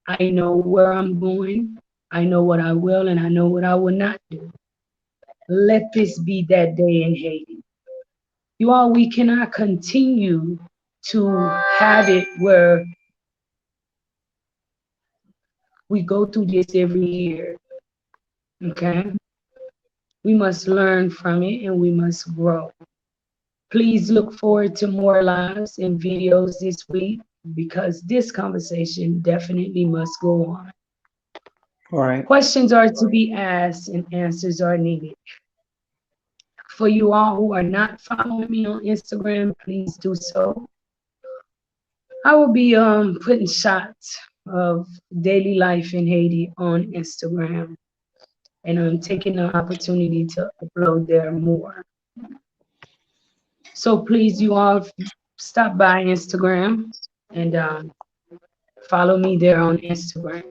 I know where I'm going. I know what I will and I know what I will not do. Let this be that day in Haiti. You all, we cannot continue to have it where we go through this every year. Okay. We must learn from it and we must grow. Please look forward to more lives and videos this week because this conversation definitely must go on. All right. Questions are to be asked and answers are needed. For you all who are not following me on Instagram, please do so. I will be putting shots of daily life in Haiti on Instagram, and I'm taking the opportunity to upload there more. So please, you all, stop by Instagram and follow me there on Instagram.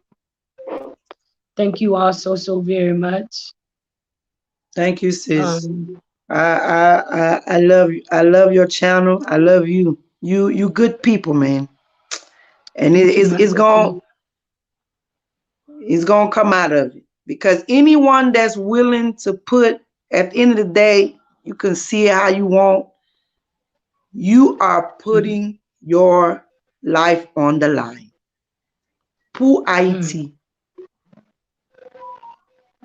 Thank you all so very much. Thank you, sis. Um, I love you. I love your channel. I love you. You good people, man. And Thank you, my sister. it's gonna come out of it. Because anyone that's willing to put at the end of the day, you can see it how you want. You are putting your life on the line. Pour Haïti.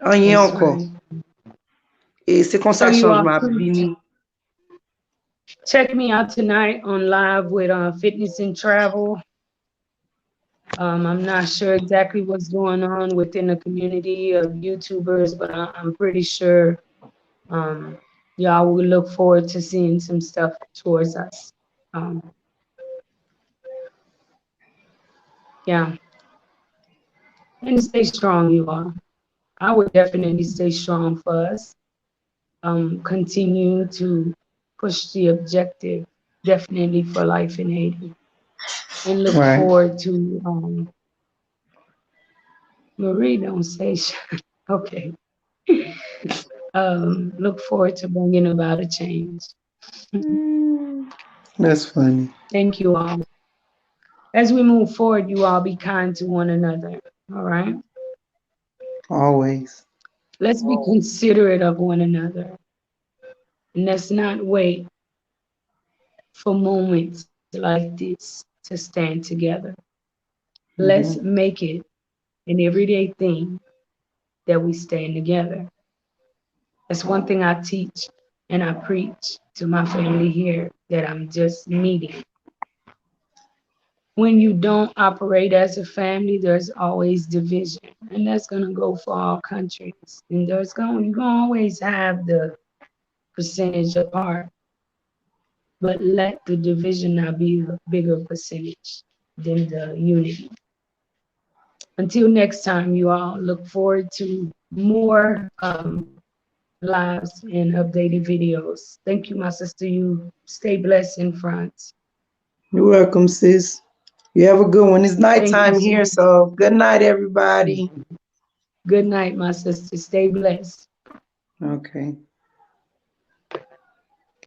Rien That's encore. right. Et c'est comme So ça you all changement vini. check me out tonight on live with Fitness and Travel. I'm not sure exactly what's going on within the community of YouTubers, but I'm pretty sure um, y'all will look forward to seeing some stuff towards us. Um, yeah, and stay strong, you all. I would definitely stay strong for us. Continue to push the objective, definitely for life in Haiti, and look Right. forward to Marie don't say okay. Look forward to bringing about a change. Mm, that's funny. Thank you all. As we move forward, you all be kind to one another. All right. Always. Let's be considerate of one another. And let's not wait for moments like this to stand together. Let's Hmm. make it an everyday thing that we stand together. That's one thing I teach and I preach to my family here that I'm just needing. When you don't operate as a family, there's always division. And that's gonna go for all countries. And you're gonna always have the percentage apart, but let the division not be a bigger percentage than the unity. Until next time, you all look forward to more lives and updated videos. Thank you, my sister. You stay blessed in France. You're welcome, sis. You have a good one. It's Thank you, nighttime here, sis. so good night, everybody. Good night, my sister. Stay blessed. Okay.